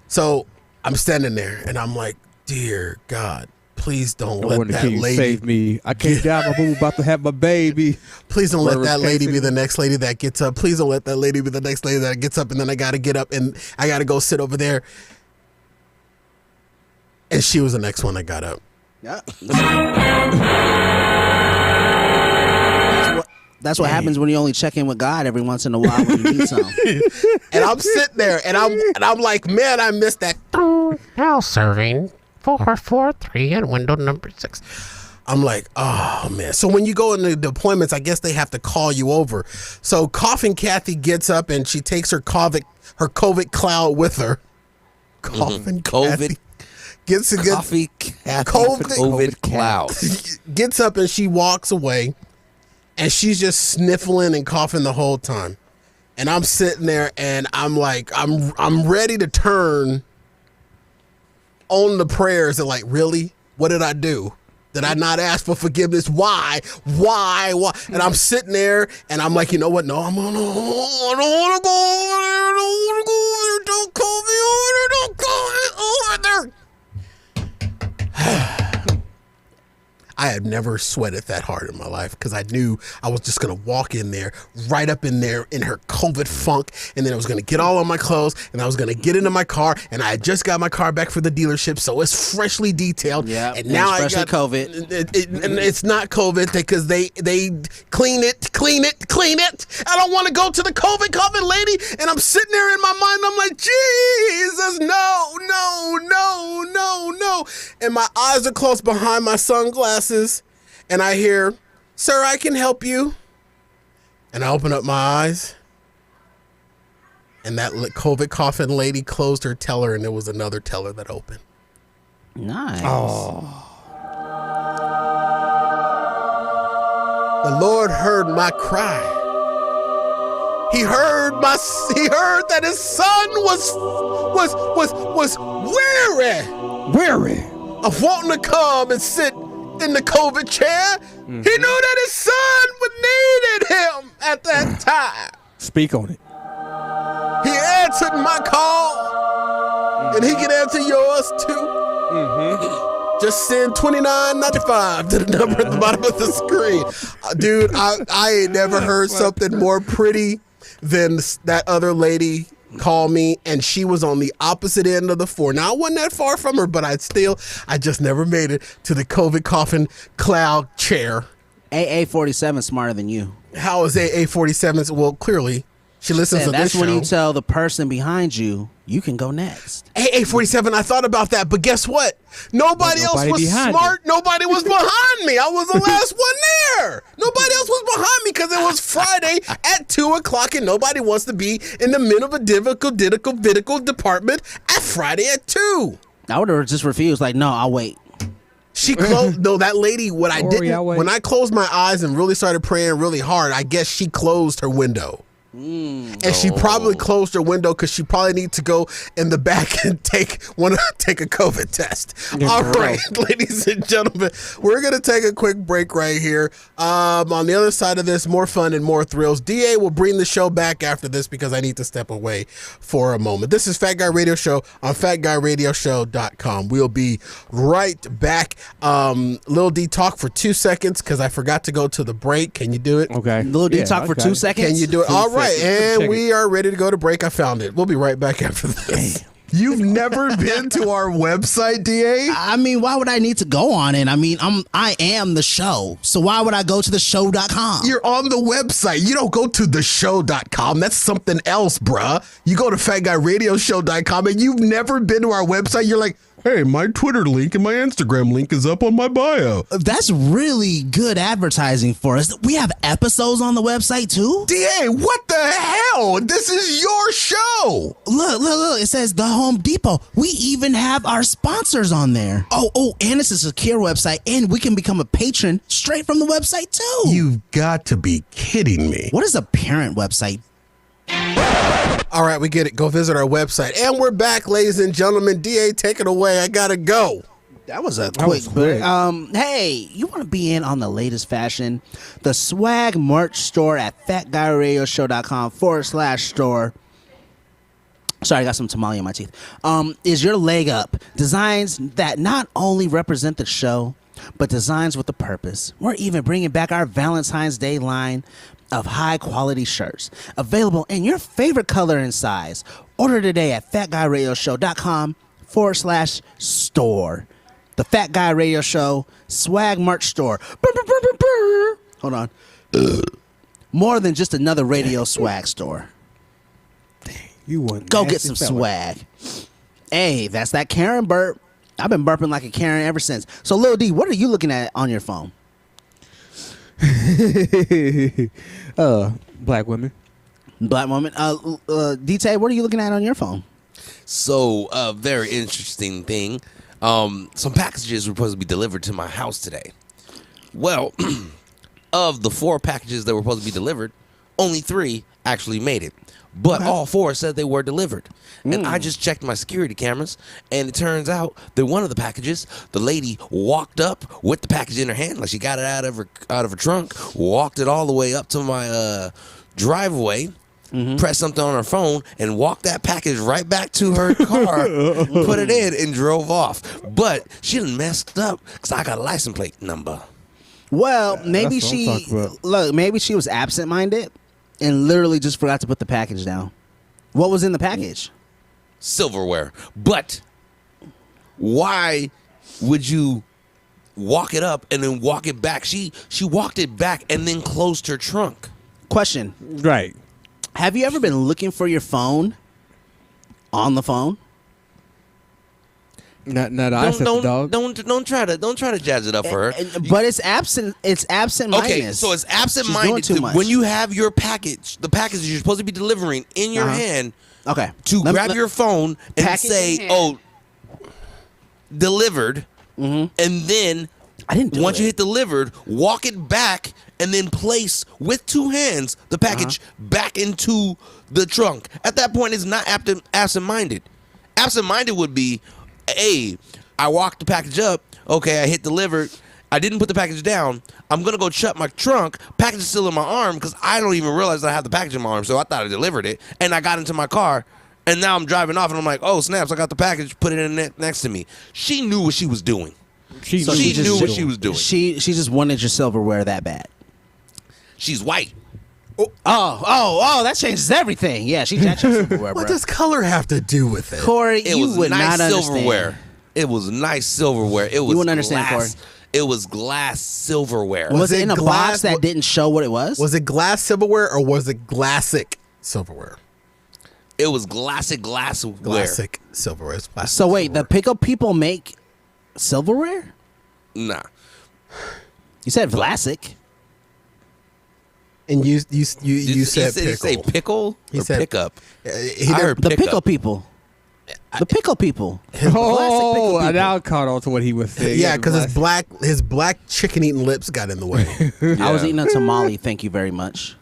so I'm standing there and I'm like, dear God, please don't let that lady save me. I came down. My boo about to have my baby. Please don't let that lady be the next lady that gets up. Please don't let that lady be the next lady that gets up, and then I got to get up and I got to go sit over there. And she was the next one that got up. Yeah. That's what happens when you only check in with God every once in a while when you need something. And I'm sitting there and I'm like, man, I missed that. Now serving 443 and window number 6. I'm like, oh man. So when you go into deployments, I guess they have to call you over. So Coughing Kathy gets up and she takes her COVID cloud with her. Coughing Kathy. COVID cloud. Gets up and she walks away. And she's just sniffling and coughing the whole time. And I'm sitting there and I'm like, I'm ready to turn on the prayers and like, really? What did I do? Did I not ask for forgiveness? Why? And I'm sitting there and I'm like, you know what? No, I don't want to go there. Don't call me over there. Don't call me over there. I had never sweated that hard in my life because I knew I was just going to walk in there, right up in there in her COVID funk, and then I was going to get all on my clothes, and I was going to get into my car, and I had just got my car back for the dealership, so it's freshly detailed. Yeah, and now I got COVID. And it's not COVID because they clean it. I don't want to go to the COVID lady, and I'm sitting there in my mind, I'm like, Jesus, no. And my eyes are closed behind my sunglasses, and I hear, sir, I can help you. And I open up my eyes, and that COVID coughing lady closed her teller, and there was another teller that opened. Nice. Oh. The Lord heard my cry. He heard that his son was weary of wanting to come and sit in the COVID chair. Mm-hmm. He knew that his son needed him at that time. Speak on it. He answered my call, and he can answer yours too. Mm-hmm. Just send $29.95 to the number at the bottom of the screen. Dude, I ain't never heard something more pretty than that other lady call me, and she was on the opposite end of the floor. Now, I wasn't that far from her, but I just never made it to the COVID coughing cloud chair. AA47 smarter than you. How is AA47? Well, clearly, she listens to this show. That's when you tell the person behind you, you can go next. AA47, I thought about that, but guess what? Nobody else was smart. You. Nobody was behind me. I was the last one there. Nobody else was behind me because it was Friday at 2:00, and nobody wants to be in the middle of a difficult department at Friday at 2. I would have just refused. Like, no, I'll wait. She closed. No, that lady. When I closed my eyes and really started praying really hard, I guess she closed her window. And she probably closed her window because she probably needs to go in the back and take a COVID test. All right, ladies and gentlemen, we're going to take a quick break right here. On the other side of this, more fun and more thrills. DA will bring the show back after this because I need to step away for a moment. This is Fat Guy Radio Show on FatGuyRadioShow.com. We'll be right back. Lil D talk for 2 seconds because I forgot to go to the break. Can you do it? Okay. Lil D talk for 2 seconds? Can you do it? All right. And we are ready to go to break. I found it. We'll be right back after this. You've never been to our website, DA? I mean, why would I need to go on it? I mean, I am the show. So why would I go to the show.com? You're on the website. You don't go to the show.com. That's something else, bruh. You go to FatGuyRadioShow.com and you've never been to our website. You're like, Hey, my Twitter link and my Instagram link is up on my bio. That's really good advertising for us. We have episodes on the website too. DA, what the hell? This is your show. Look. It says the Home Depot. We even have our sponsors on there. Oh, and it's a secure website, and we can become a patron straight from the website too. You've got to be kidding me. What is a parent website? All right, we get it. Go visit our website. And we're back, ladies and gentlemen. DA, take it away. I gotta go. That was a quick break. Hey, you want to be in on the latest fashion? The swag merch store at FatGuyRadioShow.com/store. Sorry, I got some tamale in my teeth. Is your leg up? Designs that not only represent the show, but designs with a purpose. We're even bringing back our Valentine's Day line of high quality shirts available in your favorite color and size. Order today at FatGuyRadioShow.com/store. The Fat Guy Radio Show swag merch store. Hold on. More than just another radio swag store. You want Go get some swag. Hey, that's that Karen burp. I've been burping like a Karen ever since. So, Lil D, what are you looking at on your phone? Black women. Black woman. DT, what are you looking at on your phone? So, a very interesting thing. Some packages were supposed to be delivered to my house today. Well, of the 4 packages that were supposed to be delivered, only 3 actually made it. But all 4 said they were delivered. And I just checked my security cameras, and it turns out that one of the packages, the lady walked up with the package in her hand, like she got it out of her trunk, walked it all the way up to my driveway, pressed something on her phone, and walked that package right back to her car, put it in, and drove off. But she done messed up because I got a license plate number. Well, maybe maybe she was absent-minded and literally just forgot to put the package down. What was in the package? Silverware. But why would you walk it up and then walk it back? She walked it back and then closed her trunk. Question. Right. Have you ever been looking for your phone on the phone? Not I said the dog. Don't try to jazz it up for her. But it's absent. It's absent-minded. Okay, so it's absent-minded when you have your package, the package that you're supposed to be delivering in your hand. Okay. To grab your phone and say, "Oh, delivered," and then once you hit delivered, walk it back and then place with 2 hands the package back into the trunk. At that point, it's not absent-minded. Absent-minded would be, hey, I walked the package up. Okay, I hit delivered. I didn't put the package down. I'm going to go shut my trunk. Package is still in my arm because I don't even realize I have the package in my arm. So I thought I delivered it. And I got into my car. And now I'm driving off and I'm like, oh, snaps, I got the package. Put it in next to me. She knew what she was doing. She knew what she was doing. She just wanted your silverware that bad. She's white. Oh, that changes everything. Yeah, she jacked your silverware, bro. What does color have to do with it? Corey, It you was would nice not silverware. understand. It was nice silverware. It was You wouldn't understand, glass. Corey. It was glass silverware. Was it in a glass- box that didn't show what it was? Was it glass silverware or was it glassic silverware? It was glassware. Classic silverware. It's plastic So wait, silverware. the pickup people make silverware? Nah. You said Vlasic. And you said Did he say pickle. pickle He or said- pickup? He I heard The pickup. pickle people. The pickle people. Oh, people. now I caught on to what he was saying. Yeah, because his black chicken eating lips got in the way. I was eating a tamale. Thank you very much.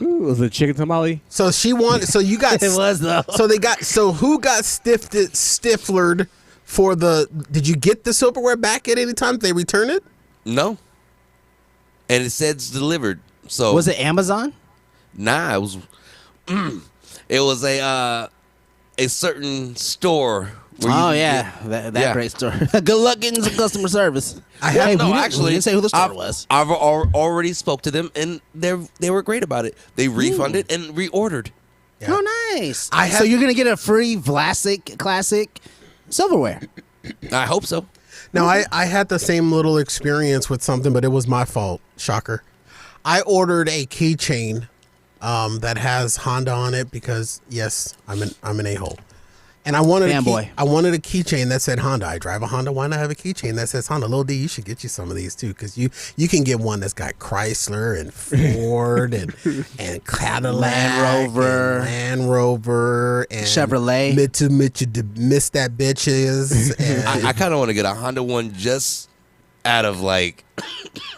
Ooh, was it chicken tamale? So she wanted. So you got. It was, though. So they got. So who got stiflered for the? Did you get the silverware back at any time? Did they return it? No. And it said it's delivered. So Was it Amazon? Nah, it was. It was a certain store. Oh yeah, that great store. Good luck getting some customer service. We didn't say who the store was. I've already spoke to them, and they were great about it. They refunded and reordered. Yeah. Oh, nice. So you're gonna get a free Vlasic Classic silverware. I hope so. Now I had the same little experience with something, but it was my fault. Shocker. I ordered a keychain that has Honda on it because yes, I'm an a-hole. And I wanted Fanboy. I wanted a keychain that said Honda. I drive a Honda. Why not have a keychain that says Honda? Lil D, you should get you some of these too, because you can get one that's got Chrysler and Ford and Cadillac, Land Rover and Chevrolet, miss that bitches. And I kind of want to get a Honda one just out of like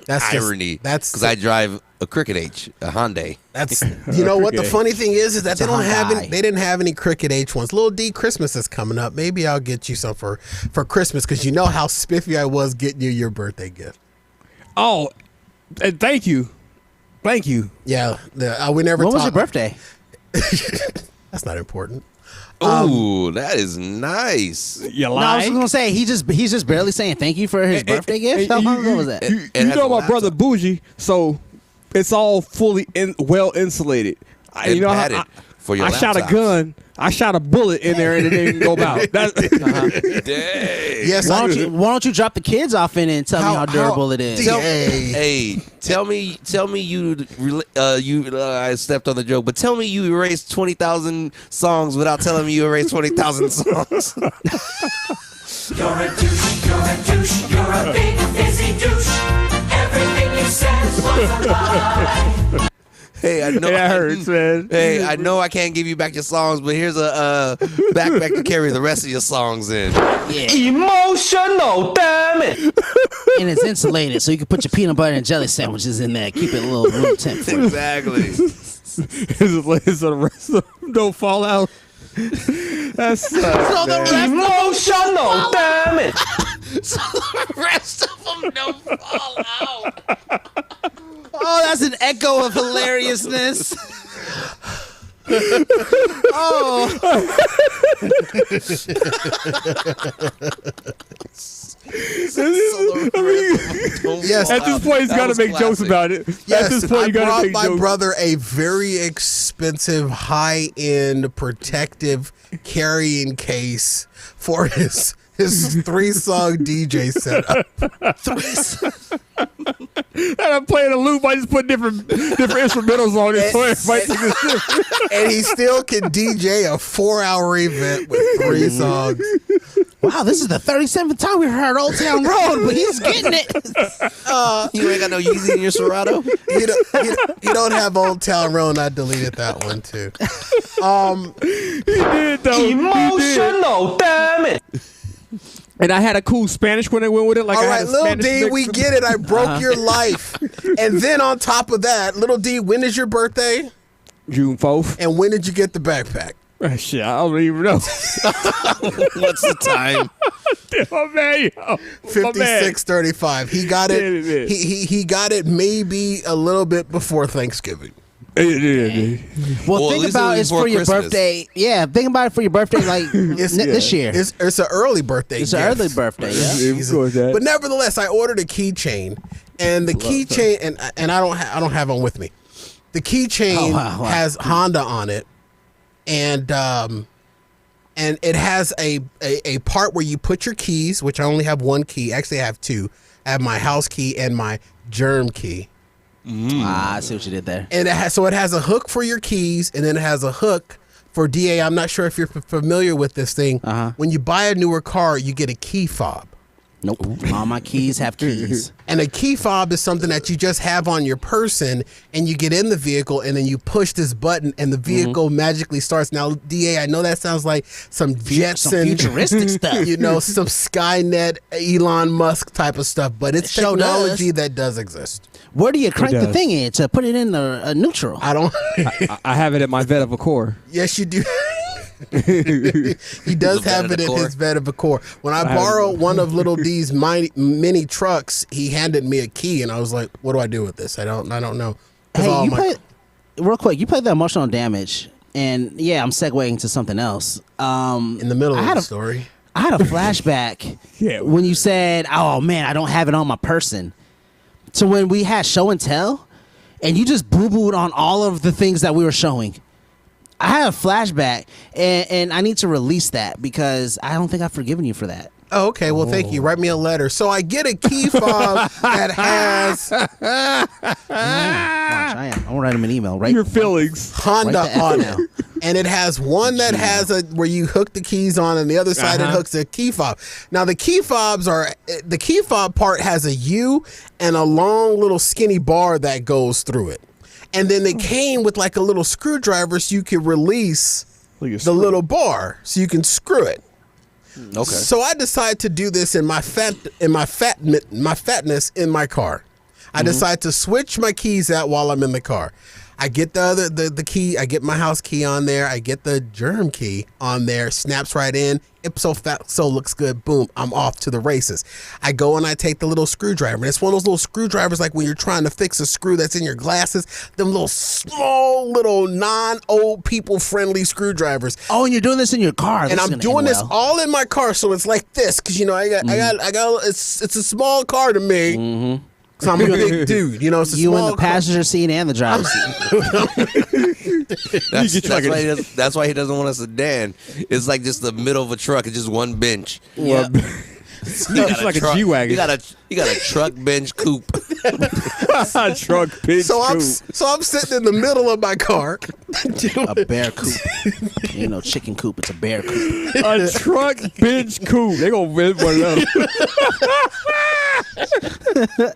irony. That's because I drive a Cricket H, a Hyundai. That's what the funny thing is that they didn't have any Cricket H ones. Lil D, Christmas is coming up. Maybe I'll get you some for Christmas, because you know how spiffy I was getting you your birthday gift. Oh, and thank you. Yeah, we never. When was your birthday? That's not important. Ooh, that is nice. You No, I was gonna say he's just barely saying thank you for his birthday gift. How long ago was that? You know my brother Bougie, so it's all fully well insulated. And padded for your I shot a laptops. gun. I shot a bullet in there and it didn't go out. Dang. Yes, why don't you drop the kids off in it and tell me how durable it is? Tell me you I stepped on the joke, but tell me you erased 20,000 songs without telling me you erased 20,000 songs. You're a douche, you're a big busy douche. Everything you said was a lie. Hey, I know That hurts, man. Hey, I know I can't give you back your songs, but here's a backpack to carry the rest of your songs in. Yeah. Emotional, damn it. And it's insulated, so you can put your peanut butter and jelly sandwiches in there. Keep it a little room temp for you. Exactly. So the rest of them don't fall out. That's So the rest Emotional, damn it. So the rest of them don't fall out. Oh, that's an echo of hilariousness. Oh. Yes. At this point, he's got to make jokes about it. Yes, At this point, you got brought to make my jokes. brother a very expensive, high-end, protective carrying case for his 3-song DJ setup. And I'm playing a loop. I just put different instrumentals on it. So everybody can just- And he still can DJ a 4-hour event with 3 songs. Wow, this is the 37th time we heard Old Town Road, but he's getting it. You ain't got no Yeezy in your Serato? You don't have Old Town Road. I deleted that one too. He did, though. Emotional, damn it. And I had a cool Spanish when I went with it. Like All I right, had a Lil Spanish D, mix. we get it. I broke your life. And then on top of that, Lil D, when is your birthday? June 4th. And when did you get the backpack? Shit, I don't even know. What's the time? My man, yo. 56:35. He got it. Yeah. He got it maybe a little bit before Thanksgiving. Well, Well, at think least about it it was for before your Christmas. birthday. Yeah, think about it for your birthday like this year. It's an early birthday. It's an gift. early birthday, yeah. Yeah, of that. But nevertheless, I ordered a keychain, and the keychain, and I don't have one with me. The keychain wow. has Honda on it, and it has a part where you put your keys, which I only have one key. Actually, I have 2. I have my house key and my germ key. I see what you did there. And it has a hook for your keys, and then it has a hook for DA. I'm not sure if you're familiar with this thing. When you buy a newer car, you get a key fob. Nope. All my keys have keys. And a key fob is something that you just have on your person, and you get in the vehicle, and then you push this button, and the vehicle magically starts. Now, DA, I know that sounds like some Jetson, futuristic stuff. You know, some Skynet, Elon Musk type of stuff, but it's It sure technology that does exist. Where do you crank the does. thing in to put it in a neutral? I don't. I have it at my vet of a core. Yes, you do. He does have it in his Vetivicore. When I borrowed one of Little D's mini trucks, he handed me a key, and I was like, "What do I do with this? I don't know." Hey, real quick, you played the emotional damage, and yeah, I'm segueing to something else. In the middle of the story, I had a flashback when you said, "Oh man, I don't have it on my person." So when we had show and tell, and you just boo-booed on all of the things that we were showing. I had a flashback, and I need to release that because I don't think I've forgiven you for that. Oh, okay. Well, thank you. Write me a letter. So I get a key fob that has Watch, I am. I'm gonna write him an email. Right, Your feelings. Honda Write the F on now. it. And it has one that has where you hook the keys on, and the other side it hooks a key fob. Now the key fob part has a U and a long little skinny bar that goes through it. And then they came with like a little screwdriver so you could release the little bar so you can screw it. Okay. So I decided to do this in my fatness in my car. I decide to switch my keys out while I'm in the car. I get the key. I get my house key on there. I get the germ key on there. Snaps right in. Ipso facto looks good. Boom. I'm off to the races. I go and I take the little screwdriver. And it's one of those little screwdrivers like when you're trying to fix a screw that's in your glasses. Them little small, little non-old people friendly screwdrivers. Oh, and you're doing this in your car. And I'm doing this all in my car, so it's like this because I got. It's a small car to me. Mm-hmm. So I'm a big dude, it's a you small in the passenger seat and the driver's seat. That's why he doesn't want a sedan. It's like just the middle of a truck. It's just one bench. Yeah. It's like a G-Wagon. You got a truck bench coupe. Truck bench coupe. So I'm sitting in the middle of my car. A bear coupe. Ain't no chicken coop. It's a bear coupe. A truck bench coupe. They gonna rent one of them.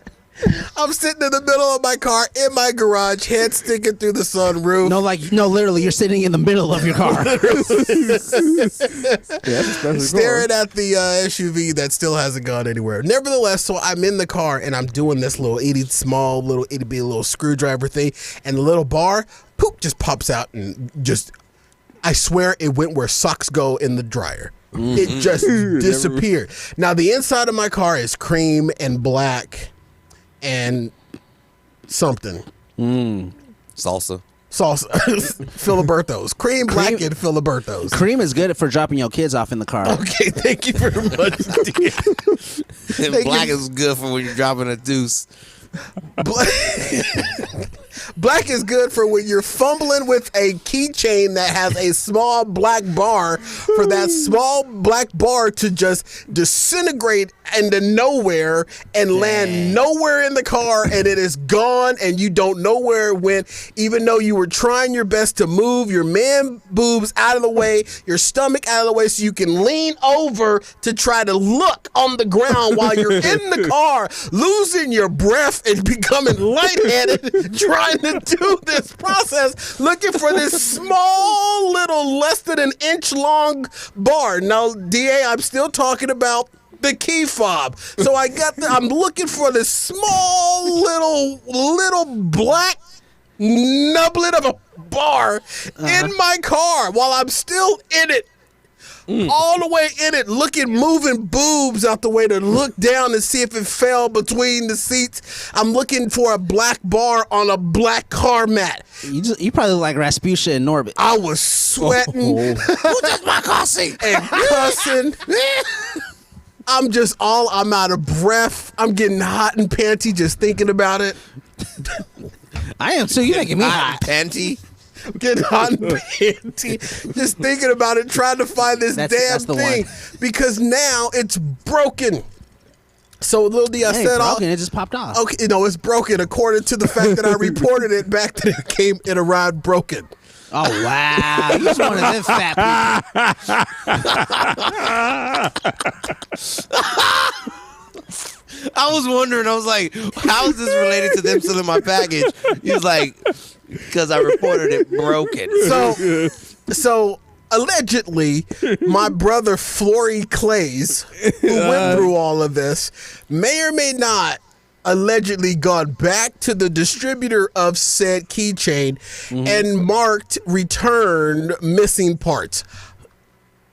I'm sitting in the middle of my car in my garage, head sticking through the sunroof. No, literally, you're sitting in the middle of your car. Staring at the SUV that still hasn't gone anywhere. Nevertheless, so I'm in the car and I'm doing this little itty bitty little screwdriver thing, and the little bar, poop, just pops out and I swear it went where socks go in the dryer. It just disappeared. Now the inside of my car is cream and black. And something. Salsa. Filibertos. Cream, black, and Filibertos. Cream is good for dropping your kids off in the car. Okay, thank you very much. And black is good for when you're dropping a deuce. Black is good for when you're fumbling with a keychain that has a small black bar, for that small black bar to just disintegrate into nowhere and land nowhere in the car, and it is gone and you don't know where it went, even though you were trying your best to move your man boobs out of the way, your stomach out of the way, so you can lean over to try to look on the ground while you're in the car, losing your breath and becoming lightheaded, trying to do this process, looking for this small little less than an inch long bar. Now, DA, I'm still talking about the key fob. So I'm looking for this small little black nublet of a bar in my car while I'm still in it. All the way in it, moving boobs out the way to look down and see if it fell between the seats. I'm looking for a black bar on a black car mat. You probably look like Rasputia and Norbit. I was sweating. Who took my car seat? And cussing. I'm out of breath. I'm getting hot and panty just thinking about it. I am too. You're making me hot. Panty? I'm getting hot and panty just thinking about it, trying to find this damn thing because now it's broken. So little D, I said, broken. It just popped off. Okay, it's broken according to the fact that I reported it back that it arrived broken. Oh wow! You just one of them fat people. I was wondering. I was like, "How is this related to them stealing my package?" He was like, "Because I reported it broken." So allegedly, my brother Flory Clays, who went through all of this, may or may not allegedly gone back to the distributor of said keychain and marked returned missing parts.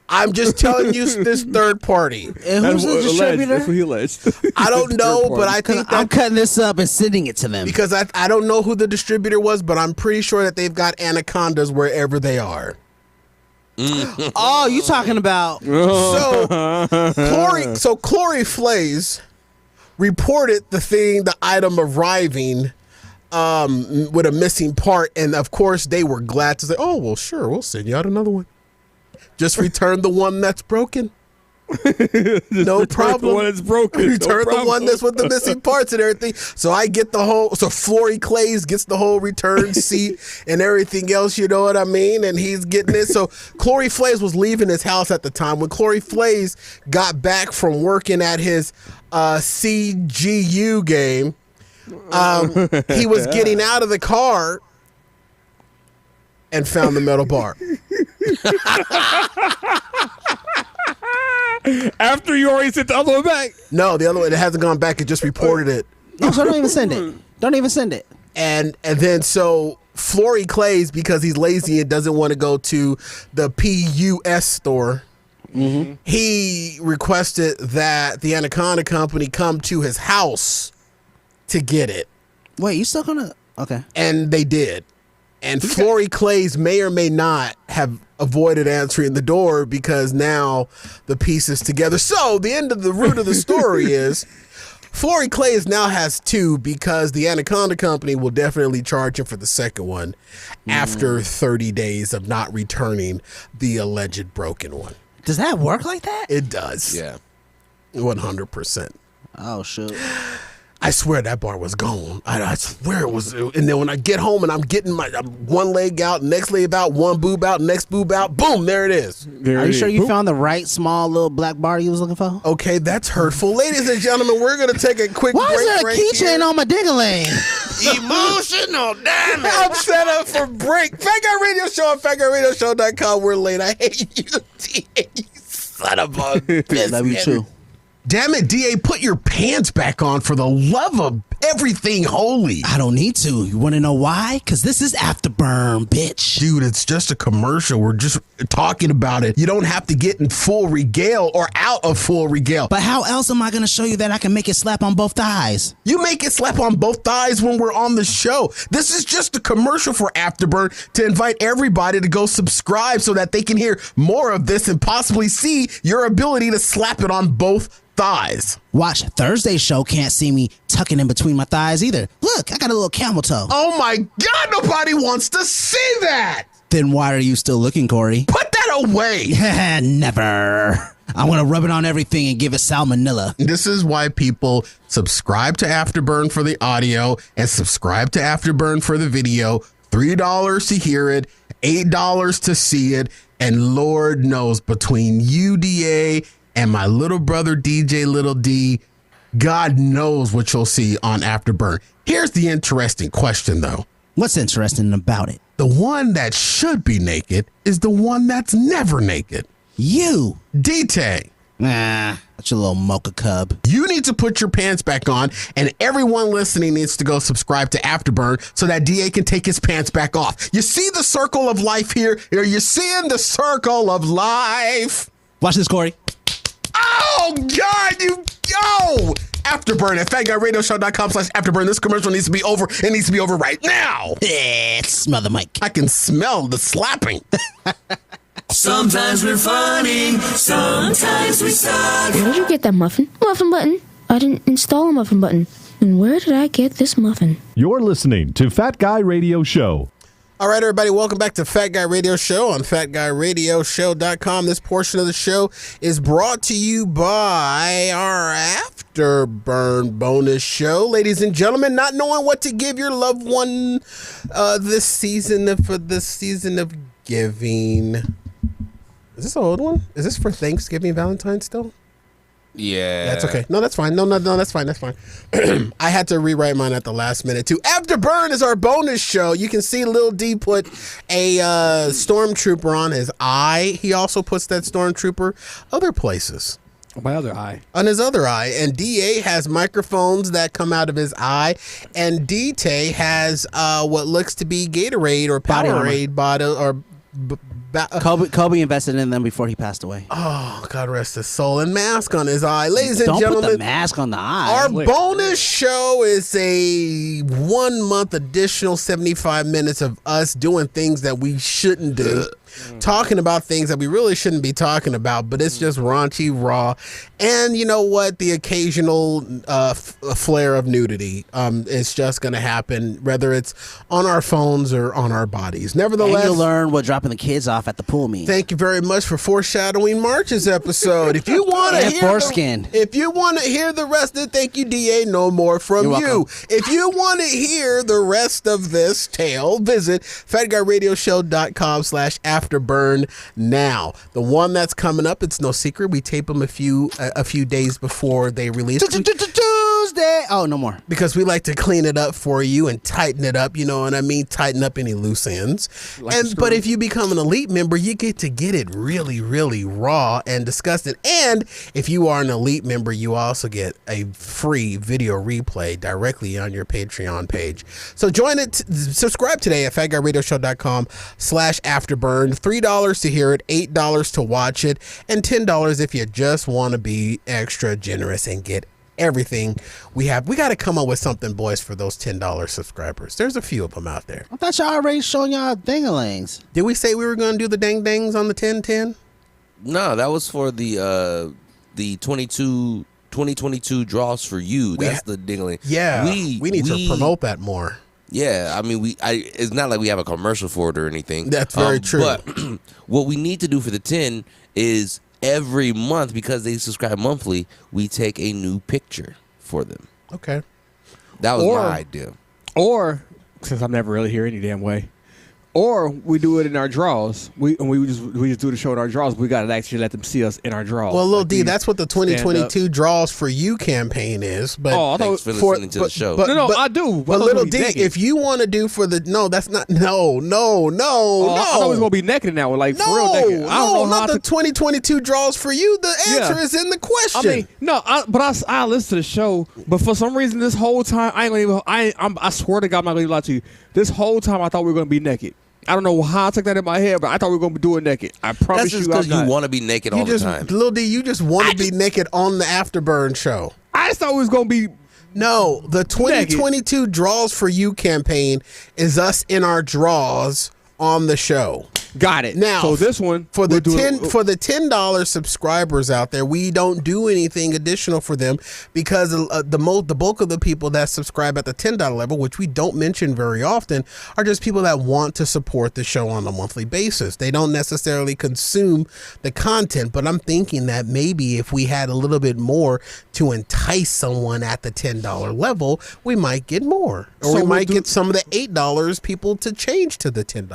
I'm just telling you this third party. And who's the distributor? That's what he alleged. I don't know, but I think I'm cutting this up and sending it to them. Because I don't know who the distributor was, but I'm pretty sure that they've got anacondas wherever they are. Oh, you talking about... So Clory Flays reported the item arriving with a missing part, and of course they were glad to say, "Oh, well, sure, we'll send you out another one. Just return the one that's broken." No problem. The one that's broken. Return the one that's with the missing parts and everything. So I get the whole. So Flory Clays gets the whole return seat and everything else. You know what I mean? And he's getting it. So Clory Flays was leaving his house at the time. When Clory Flays got back from working at his CGU game, he was getting out of the car and found the metal bar. After you already sent the other one back? No, the other one, it hasn't gone back. It just reported it. No, so don't even send it. Don't even send it. And then so Flory Clays, because he's lazy and doesn't want to go to the PUS store, he requested that the Anaconda Company come to his house to get it. Wait, you still gonna? Okay. And they did. And Flory Clays may or may not have avoided answering the door because now the piece is together. So the end of the root of the story is Flory Clays now has two because the Anaconda Company will definitely charge him for the second one after 30 days of not returning the alleged broken one. Does that work like that? It does. Yeah. 100%. Oh, shoot. I swear that bar was gone. I swear it was. And then when I get home and I'm getting my one leg out, next leg out, one boob out, next boob out, boom, there it is. Are you sure you found the right small little black bar you was looking for? Okay, that's hurtful. Ladies and gentlemen, we're going to take a quick break. Why is there a right keychain here. on my ding-a-ling? Emotional damage. I'm set up for break. Fat Guy Radio Show on FatGuyRadioShow.com. We're late. I hate you, DA. You son of a bitch. Love you too. Damn it, DA, put your pants back on for the love of everything holy. I don't need to. You want to know why? Because this is Afterburn, bitch. Dude, it's just a commercial. We're just talking about it. You don't have to get in full regale or out of full regale. But how else am I going to show you that I can make it slap on both thighs? You make it slap on both thighs when we're on the show. This is just a commercial for Afterburn to invite everybody to go subscribe so that they can hear more of this and possibly see your ability to slap it on both thighs. Watch Thursday's show can't see me tucking in between my thighs either. Look, I got a little camel toe. Oh my God, nobody wants to see that. Then why are you still looking, Corey? Put that away. Never. I want to rub it on everything and give it salmonella. This is why people subscribe to Afterburn for the audio and subscribe to Afterburn for the video. $3 to hear it, $8 to see it, and Lord knows between UDA and my little brother DJ Little D, God knows what you'll see on Afterburn. Here's the interesting question, though. What's interesting about it? The one that should be naked is the one that's never naked. You. D-Tay. Nah, that's your little mocha cub. You need to put your pants back on, and everyone listening needs to go subscribe to Afterburn so that DA can take his pants back off. You see the circle of life here? Are you seeing the circle of life? Watch this, Corey. Oh, God, Afterburn at FatGuyRadioShow.com/Afterburn. This commercial needs to be over. It needs to be over right now. Smell the mic. I can smell the slapping. Sometimes we're funny, sometimes we suck. Where did you get that muffin? Muffin button. I didn't install a muffin button. And where did I get this muffin? You're listening to Fat Guy Radio Show. All right, everybody, welcome back to Fat Guy Radio Show on FatGuyRadioShow.com. This portion of the show is brought to you by our Afterburn bonus show. Ladies and gentlemen, not knowing what to give your loved one this season of giving. Is this an old one? Is this for Thanksgiving, Valentine's still? Yeah. That's okay. No, that's fine. No, that's fine. That's fine. I had to rewrite mine at the last minute, too. Afterburn is our bonus show. You can see Lil D put a stormtrooper on his eye. He also puts that stormtrooper other places. My other eye. On his other eye. And DA has microphones that come out of his eye. And D-Tay has what looks to be Gatorade or Powerade bottle or... Kobe invested in them before he passed away. Oh, God rest his soul. And mask on his eye. Ladies and gentlemen. Don't put the mask on the eye. Our bonus show is a 1 month additional 75 minutes of us doing things that we shouldn't do. talking about things that we really shouldn't be talking about, but it's just raunchy, raw, and you know what? The occasional flare of nudity is just going to happen, whether it's on our phones or on our bodies. Nevertheless, and you'll learn what dropping the kids off at the pool means. Thank you very much for foreshadowing March's episode. If you want to hear the rest of it, thank you, DA. No more from you. If you want to hear the rest of this tale, visit FatGuyRadioShow.com/afterburn now. The one that's coming up, it's no secret. We tape them a few days before they release. Tuesday. Oh, no more. Because we like to clean it up for you and tighten it up. You know what I mean? Tighten up any loose ends. But if you become an elite member, you get to get it really, really raw and disgusting. And if you are an elite member, you also get a free video replay directly on your Patreon page. So join it. Subscribe today at FatGuyRadioShow.com/afterburn. $3 to hear it, $8 to watch it, and $10 if you just want to be extra generous and get everything we have. We got to come up with something, boys, for those $10 subscribers. There's a few of them out there. I thought y'all already showing y'all dingalings. Did we say we were going to do the dang-dangs on the 10-10? No, that was for the 2022 draws for you. That's the dingling. Yeah, we need to promote that more. Yeah, I mean, it's not like we have a commercial for it or anything. That's very true. But what we need to do for the 10 is every month, because they subscribe monthly, we take a new picture for them. Okay. That was my idea. Or, since I'm never really here any damn way, or we do it in our draws. We just do the show in our draws. We got to actually let them see us in our draws. Well, Lil D, that's what the 2022 draws for you campaign is. But thanks for listening to the show. I do. But Lil D, if you want to do for the that's not no. I thought it was gonna be naked in that one, like for real naked. I don't know not the 2022 draws for you. The answer is in the question. I mean, I listen to the show, but for some reason this whole time I swear to God, I'm not gonna lie to you. This whole time I thought we were gonna be naked. I don't know how I took that in my head, but I thought we were going to be doing naked. I promise you. That's just because you want to be naked all the time. Lil D, you just want to be naked on the Afterburn show. I just thought it was going to be. No, the 2022 naked. Draws for You campaign is us in our draws on the show. Got it. Now, so this one for the $10 subscribers out there, we don't do anything additional for them because the bulk of the people that subscribe at the $10 level, which we don't mention very often, are just people that want to support the show on a monthly basis. They don't necessarily consume the content, but I'm thinking that maybe if we had a little bit more to entice someone at the $10 level, we might get more, or we might get some of the $8 people to change to the $10.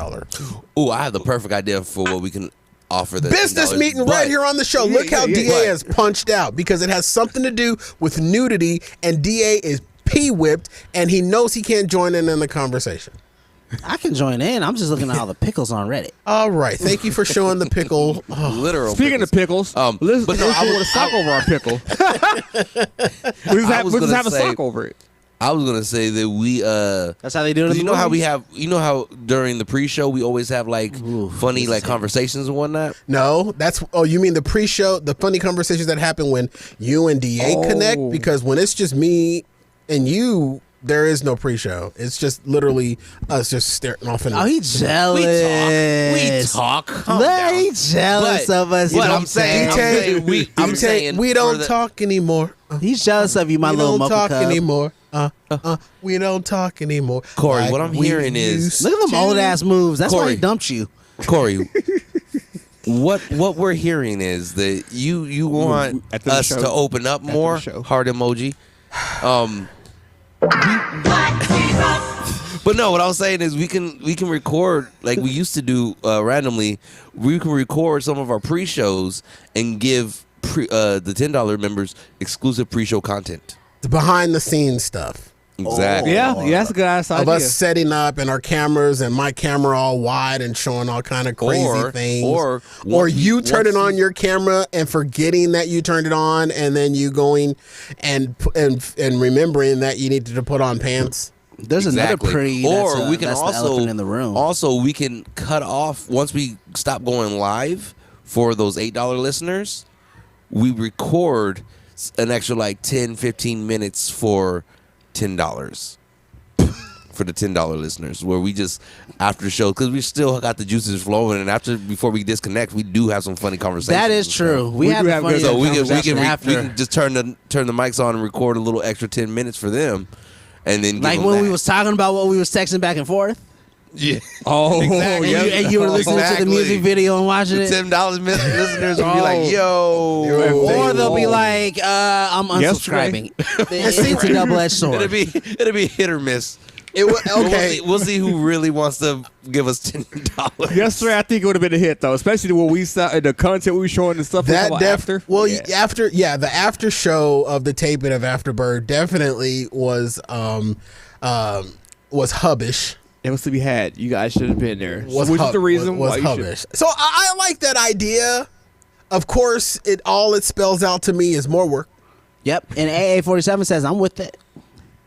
Oh, I have the perfect idea for what we can offer the business meeting right here on the show. Look how DA has punched out, because it has something to do with nudity, and DA is pee-whipped, and he knows he can't join in the conversation. I can join in. I'm just looking at all the pickles on Reddit. All right. Thank you for showing the pickle. Literal Speaking pickles. of pickles, let's put a sock over our pickle. we just have a sock over it. I was gonna say that we that's how they do it. You know how we have, how during the pre-show we always have funny conversations and whatnot. No, you mean the pre-show, the funny conversations that happen when you and DA connect? Because when it's just me and you, there is no pre-show. It's just literally us just staring off. He's jealous. We talk. He's jealous of us. I'm saying we don't talk anymore. He's jealous of you, my little mocha cup. We don't talk anymore. We don't talk anymore. Corey, what I'm hearing is, look at them old ass moves. That's why he dumped you. Corey, what we're hearing is that you want us to open up more. Heart emoji. But no, what I was saying is we can record like we used to do randomly. We can record some of our pre-shows and give the $10 members exclusive pre-show content. The behind the scenes stuff. Exactly. Yeah, that's a good idea. Of us setting up and our cameras and my camera all wide and showing all kind of crazy things. Or you turning on your camera and forgetting that you turned it on, and then you going and remembering that you needed to put on pants. There's another pretty. Or we can that's the elephant in the room. Also, we can cut off once we stop going live for those $8 listeners. We record an extra 10, 15 minutes for $10 for the $10 listeners, where we just after the show, because we still got the juices flowing, and before we disconnect, we do have some funny conversations. That is true. We have the funny conversation after. We can just turn the mics on and record a little extra 10 minutes for them, and then like when we was talking about what we was texting back and forth. Yeah. Oh, exactly. And you were listening to the music video and watching it. $10 listeners will be like, yo. Or they'll be like, I'm unsubscribing. It's a double-edged sword. It'll be hit or miss. Okay. We'll see who really wants to give us $10. Yesterday, I think it would have been a hit, though, especially when we saw the content we were showing and stuff. That after. Well, the after show of the taping of Afterbird definitely was hubbish. It was to be had. You guys should have been there. Which is the reason why you should. So I like that idea. Of course, it spells out to me is more work. Yep. And AA47 says, I'm with it.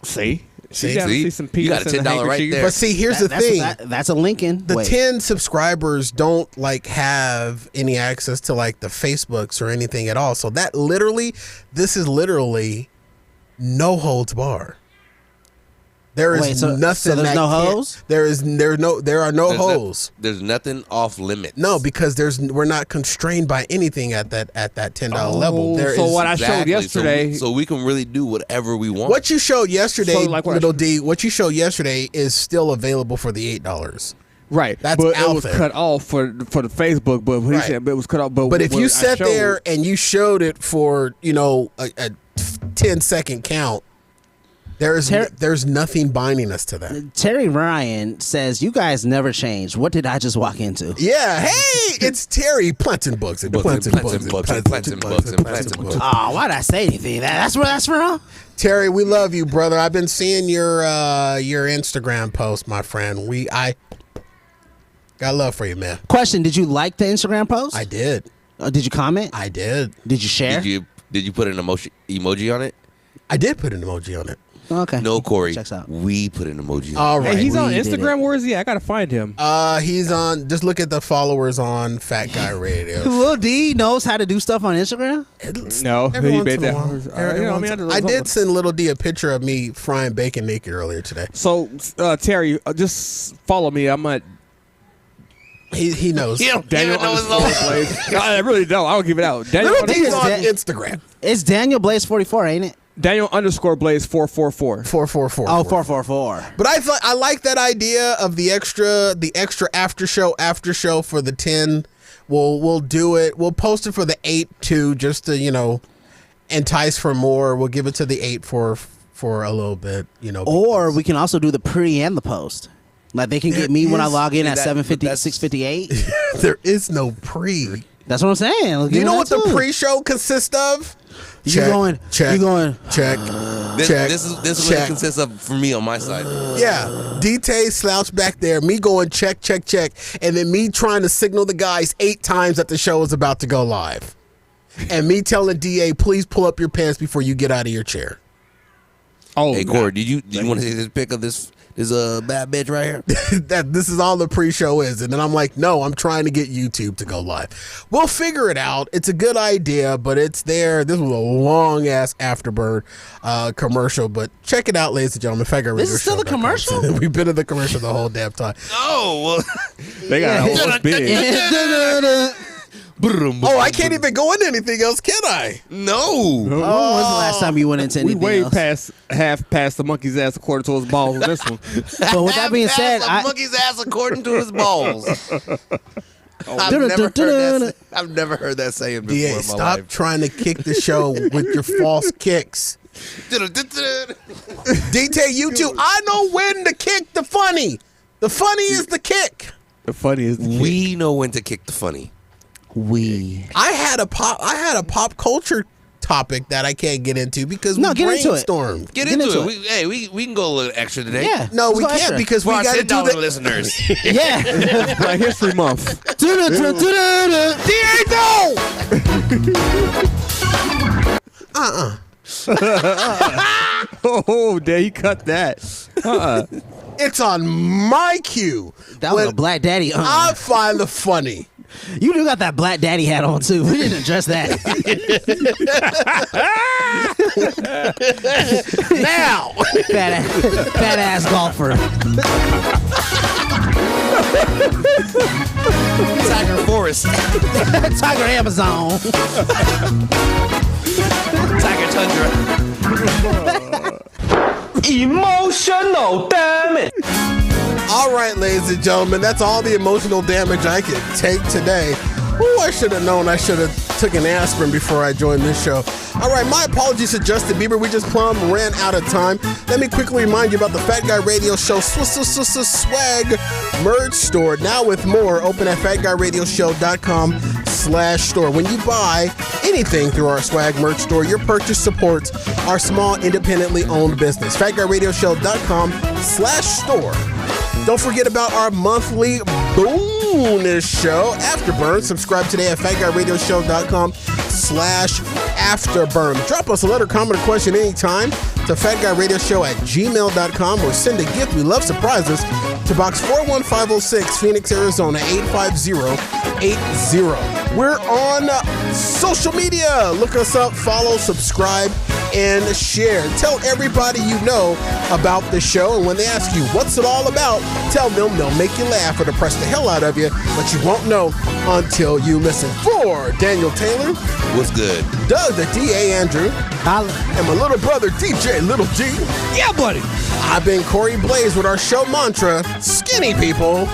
See, some you got a $10 right there. But see, here's the thing. That's a Lincoln. The 10 subscribers don't have any access to the Facebooks or anything at all. So this is literally no holds bar. There is nothing. So there's no hoes? There are no hoes. There's nothing off limits. No, because we're not constrained by anything at that $10 level. What I showed yesterday, so we can really do whatever we want. What you showed yesterday, what you showed yesterday is still available for the $8. Right, that's but out it was there. cut off for the Facebook. But he said it was cut off. But if you sat there and you showed it for a 10-second count. There's nothing binding us to that. Terry Ryan says, you guys never change. What did I just walk into? Yeah, hey, it's Terry planting books. Oh, why'd I say anything? That's where that's from? Terry, we love you, brother. I've been seeing your Instagram post, my friend. I got love for you, man. Question, did you like the Instagram post? I did. Did you comment? I did. Did you share? Did you put an emoji on it? I did put an emoji on it. Okay. No, Corey. Checks out. We put an emoji. All right. Hey, he's on Instagram. Where is he? I gotta find him. He's on. Just look at the followers on Fat Guy Radio. Lil D knows how to do stuff on Instagram. No, he made that. I did send Lil D a picture of me frying bacon naked earlier today. So Terry, just follow me. I'm at. He knows. Daniel Blaze. I really don't. I don't give it out. Daniel Lil D's on Instagram. It's Daniel Blaze 44, ain't it? Daniel _Blaze 444. 444. Oh, 444. But I like that idea of the extra after show for the 10. We'll do it. We'll post it for the 8 too, just to entice for more. We'll give it to the 8 for a little bit, Or we can also do the pre and the post. Like they can get me when I log in at 6:58. There is no pre. That's what I'm saying. You know what the pre-show consists of? Check. This is what it consists of for me on my side. Yeah, D-Tay slouched back there, me going check, and then me trying to signal the guys 8 times that the show is about to go live, and me telling DA, please pull up your pants before you get out of your chair. Oh, hey Corey, did you want to see this pic of this bad bitch right here? This is all the pre-show is, and then I'm like, no, I'm trying to get YouTube to go live. We'll figure it out. It's a good idea, but it's there. This was a long ass Afterbird commercial, but check it out, ladies and gentlemen. This is still the commercial. We've been in the commercial the whole damn time. No, they got a whole big. Oh, I can't even go into anything else, can I? No. When was the last time you went into anything else? Half past the monkey's ass according to his balls with this one. But with that being said, the monkey's ass according to his balls. I've never heard that saying before in my stop life. trying to kick the show with your false kicks. D-Tay, you too. I know when to kick the funny. The funny is the kick. The funny is the kick. We know when to kick the funny. I had a pop culture topic that I can't get into because we brainstormed. Get into it. We can go a little extra today. Yeah. No, we can't because we got to do the listeners. Yeah. Black History Month. Oh, there he cut that. It's on my cue. That was a Black Daddy. I find the funny. You do got that black daddy hat on too. We didn't address that. Now, fat ass golfer. Tiger Forest. Tiger Amazon. Tiger Tundra. Emotional damage. all right, ladies and gentlemen, that's all the emotional damage I could take today. Ooh, I should have known I should have took an aspirin before I joined this show. All right, my apologies to Justin Bieber. We just plumb ran out of time. Let me quickly remind you about the Fat Guy Radio Show swag merch store. Now with more, open at fatguyradioshow.com/store. When you buy anything through our swag merch store, your purchase supports our small, independently owned business. fatguyradioshow.com/store. Don't forget about our monthly bonus show, Afterburn. Subscribe today at fatguyradioshow.com/afterburn. Drop us a letter, comment, or question anytime to fatguyradioshow@gmail.com or send a gift. We love surprises to Box 41506, Phoenix, Arizona 85080. We're on social media. Look us up, follow, subscribe, and share. Tell everybody you know about the show, and when they ask you what's it all about, tell them. They'll make you laugh or depress the hell out of you, but you won't know until you listen. For Daniel Taylor, what's good? Doug the D.A. Andrew, and my little brother DJ Little G. Yeah, buddy. I've been Corey Blaze with our show mantra, skinny people.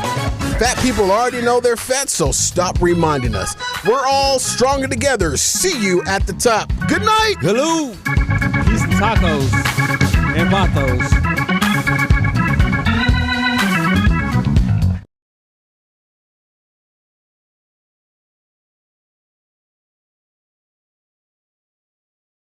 Fat people already know they're fat, so stop reminding us. We're all stronger together. See you at the top. Good night. Hello. Peace and tacos and vatos.